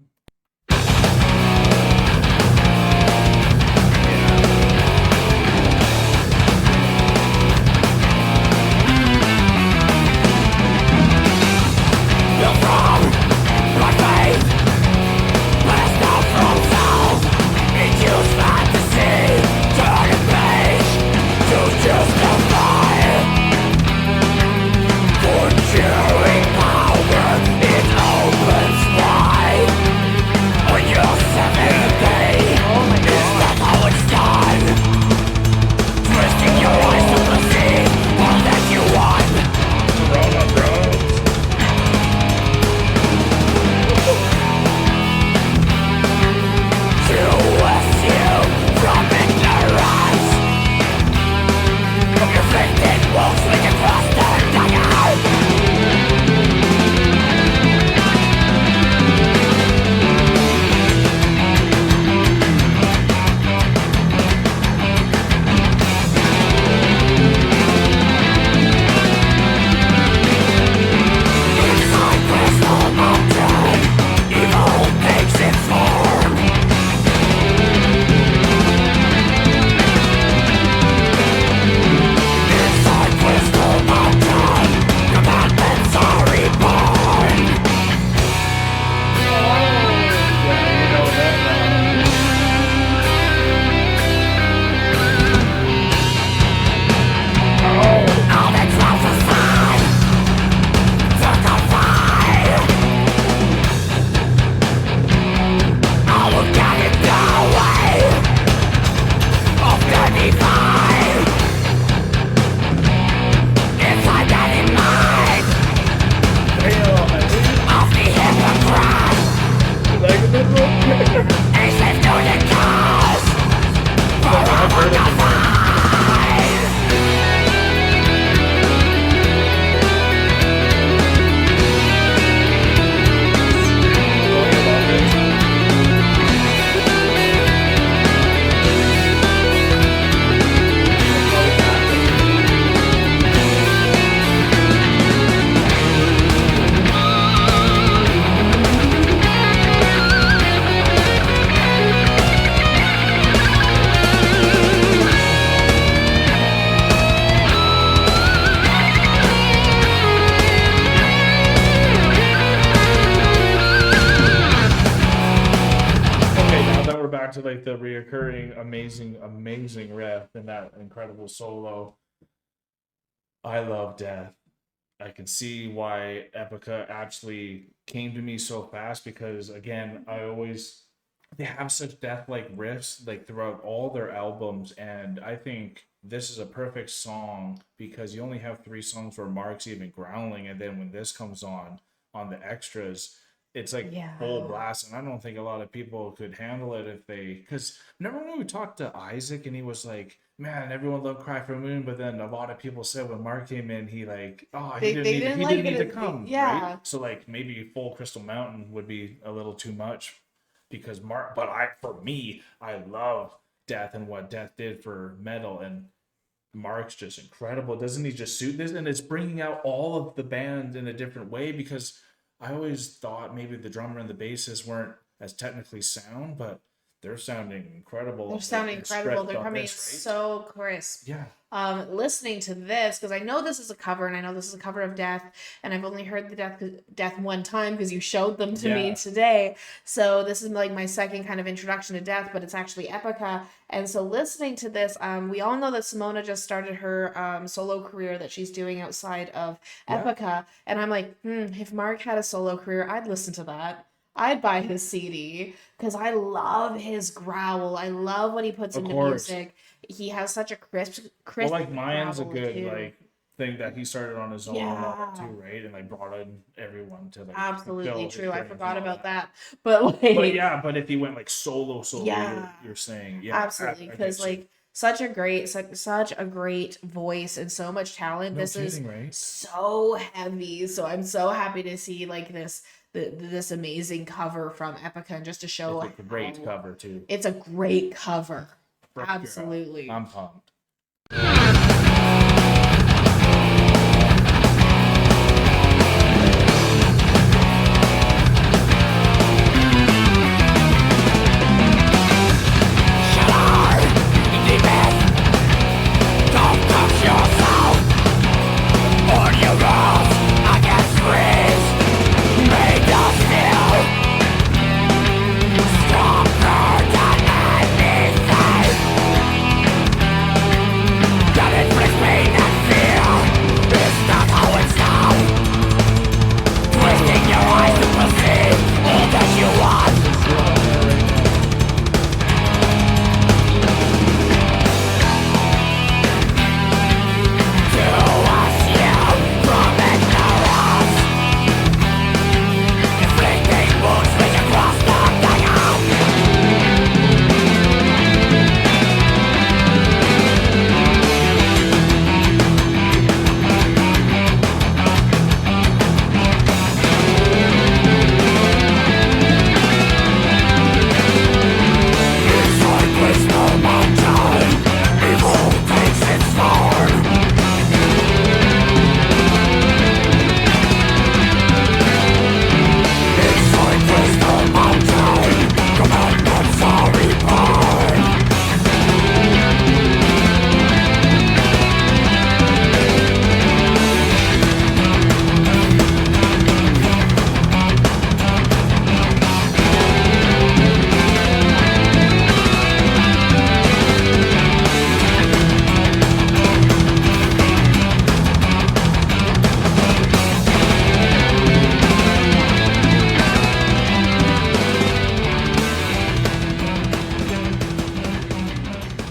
To like the reoccurring amazing riff and that incredible solo. I love Death. I can see why EPICA actually came to me so fast, because again, they have such death-like riffs like throughout all their albums, and I think this is a perfect song because you only have 3 songs where Mark's even growling, and then when this comes on the extras, it's like full blast, and I don't think a lot of people could handle it because remember when we talked to Isaac and he was like, man, everyone loved Cry for Moon, but then a lot of people said when Mark came in, he like, he didn't need to come, right? So like maybe full Crystal Mountain would be a little too much because Mark, but for me, I love Death and what Death did for metal, and Mark's just incredible. Doesn't he just suit this? And it's bringing out all of the band in a different way, because I always thought maybe the drummer and the bassist weren't as technically sound, but they're sounding incredible. They're sounding incredible. They're coming so crisp. Yeah. Listening to this, because I know this is a cover, and I know this is a cover of Death, and I've only heard the Death one time because you showed them to me today. So this is like my second kind of introduction to Death, but it's actually EPICA. And so listening to this, we all know that SIMONE just started her solo career that she's doing outside of EPICA, and I'm like, if Mark had a solo career, I'd listen to that. I'd buy his CD because I love his growl. I love what he puts into music. He has such a crisp. Well, like Mayan's a good like thing that he started on his own too, right? And like brought in everyone to like absolutely true. I forgot about that, but like, but if he went like solo, you're saying absolutely, because like such a great voice and so much talent. No This is kidding, right? so heavy. So I'm so happy to see like this amazing cover from EPICA, and just to show It's a great how- cover too. It's a great cover. For sure. Absolutely. I'm pumped.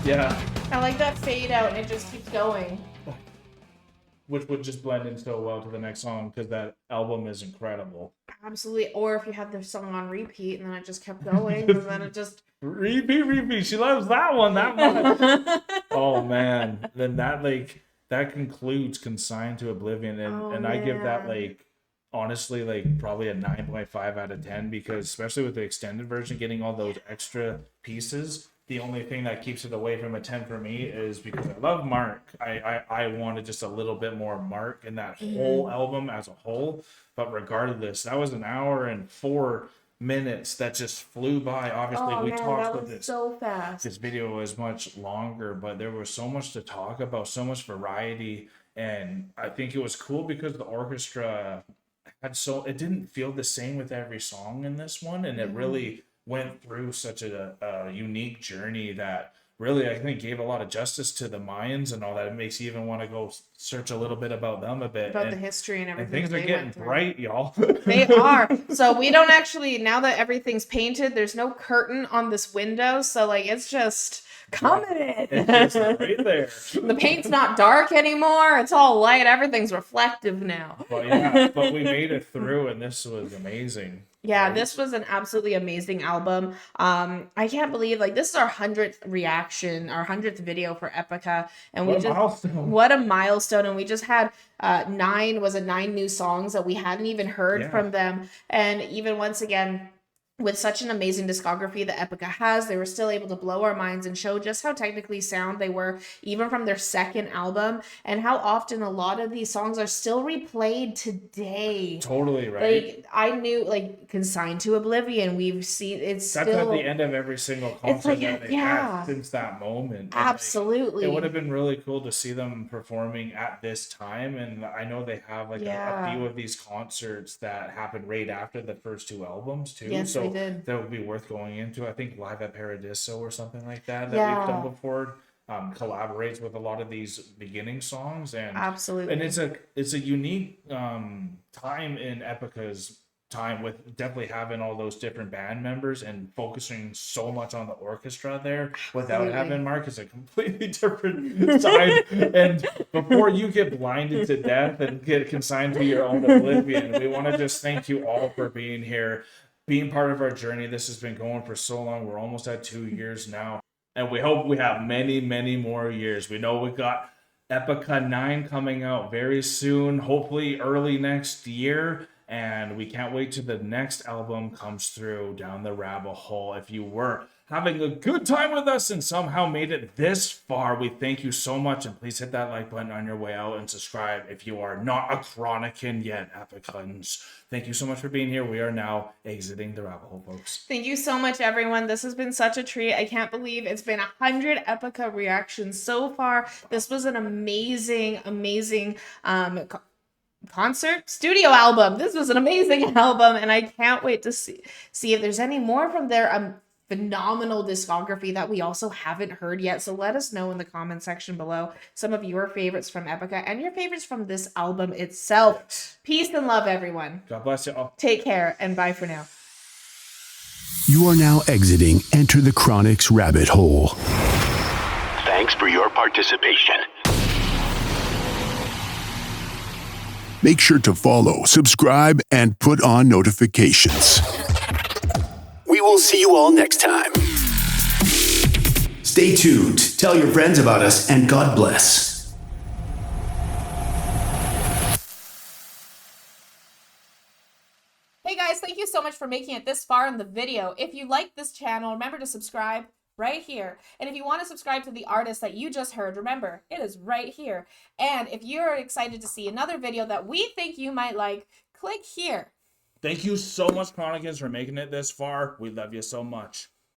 Yeah. I like that fade out and it just keeps going. Which would just blend in so well to the next song because that album is incredible. Absolutely. Or if you had the song on repeat and then it just kept going and then it just Repeat. She loves that one that much. Oh man. Then that concludes Consign to Oblivion, and I give that man. honestly probably a 9.5 out of 10, because especially with the extended version, getting all those extra pieces. The only thing that keeps it away from a 10 for me is because I love Mark. I wanted just a little bit more Mark in that whole album as a whole. But regardless, that was an hour and 4 minutes that just flew by. Obviously, we talked that about was this. so fast. This video was much longer, but there was so much to talk about, so much variety. And I think it was cool because the orchestra it didn't feel the same with every song in this one. And it really went through such a unique journey that really, I think, gave a lot of justice to the Mayans and all that. It makes you even want to go search a little bit about them a bit. About the history and and everything. things are they getting went through. bright, y'all. They are. So we don't actually, now that everything's painted, there's no curtain on this window. So like it's just coming in. It's just right there. The paint's not dark anymore. It's all light. Everything's reflective now. But yeah, but we made it through, and this was amazing. Yeah, Right? this was an absolutely amazing album. I can't believe like this is our 100th reaction, our 100th video for EPICA, and What a milestone. what a milestone! And we just had 9 new songs that we hadn't even heard Yeah. from them, and even once again. With such an amazing discography that EPICA has, they were still able to blow our minds and show just how technically sound they were, even from their second album, and how often a lot of these songs are still replayed today. Totally right. Like I knew, like Consigned to Oblivion, we've seen it's That's still at the end of every single concert like, that they've yeah. had since that moment. And, like, absolutely. it would have been really cool to see them performing at this time, and I know they have like Yeah. a few of these concerts that happened right after the first 2 albums too. Yes, so they did. that would be worth going into. I think Live at Paradiso or something like that we've Yeah. done before collaborates with a lot of these beginning songs, and Absolutely. and it's a unique time in Epica's time, with definitely having all those different band members and focusing so much on the orchestra there without Absolutely. having Mark is a completely different side. And before you get blinded to death and get consigned to your own oblivion, we want to just thank you all for being here, being part of our journey. This has been going for so long. We're almost at 2 years now. And we hope we have many, many more years. We know we got EPICA 9 coming out very soon, hopefully early next year. And we can't wait till the next album comes through down the rabbit hole. If you were having a good time with us and somehow made it this far, we thank you so much. And please hit that like button on your way out and subscribe if you are not a Chronican yet, Epicans. Thank you so much for being here. We are now exiting the rabbit hole, folks. Thank you so much, everyone. This has been such a treat. I can't believe it's been 100 EPICA reactions so far. This was an amazing, amazing concert studio album. This was an amazing album, and I can't wait to see if there's any more from their phenomenal discography that we also haven't heard yet. So let us know in the comment section below some of your favorites from EPICA and your favorites from this album itself. Yes. Peace and love, everyone. God bless you all. Take care, and bye for now. You are now exiting Enter the Chronic's rabbit hole. Thanks for your participation. Make sure to follow, subscribe, and put on notifications. We will see you all next time. Stay tuned, tell your friends about us, and God bless. Hey guys, thank you so much for making it this far in the video. If you like this channel, remember to subscribe right here. And if you want to subscribe to the artist that you just heard, remember, it is right here. And if you're excited to see another video that we think you might like, click here. Thank you so much, Chronicans, for making it this far. We love you so much.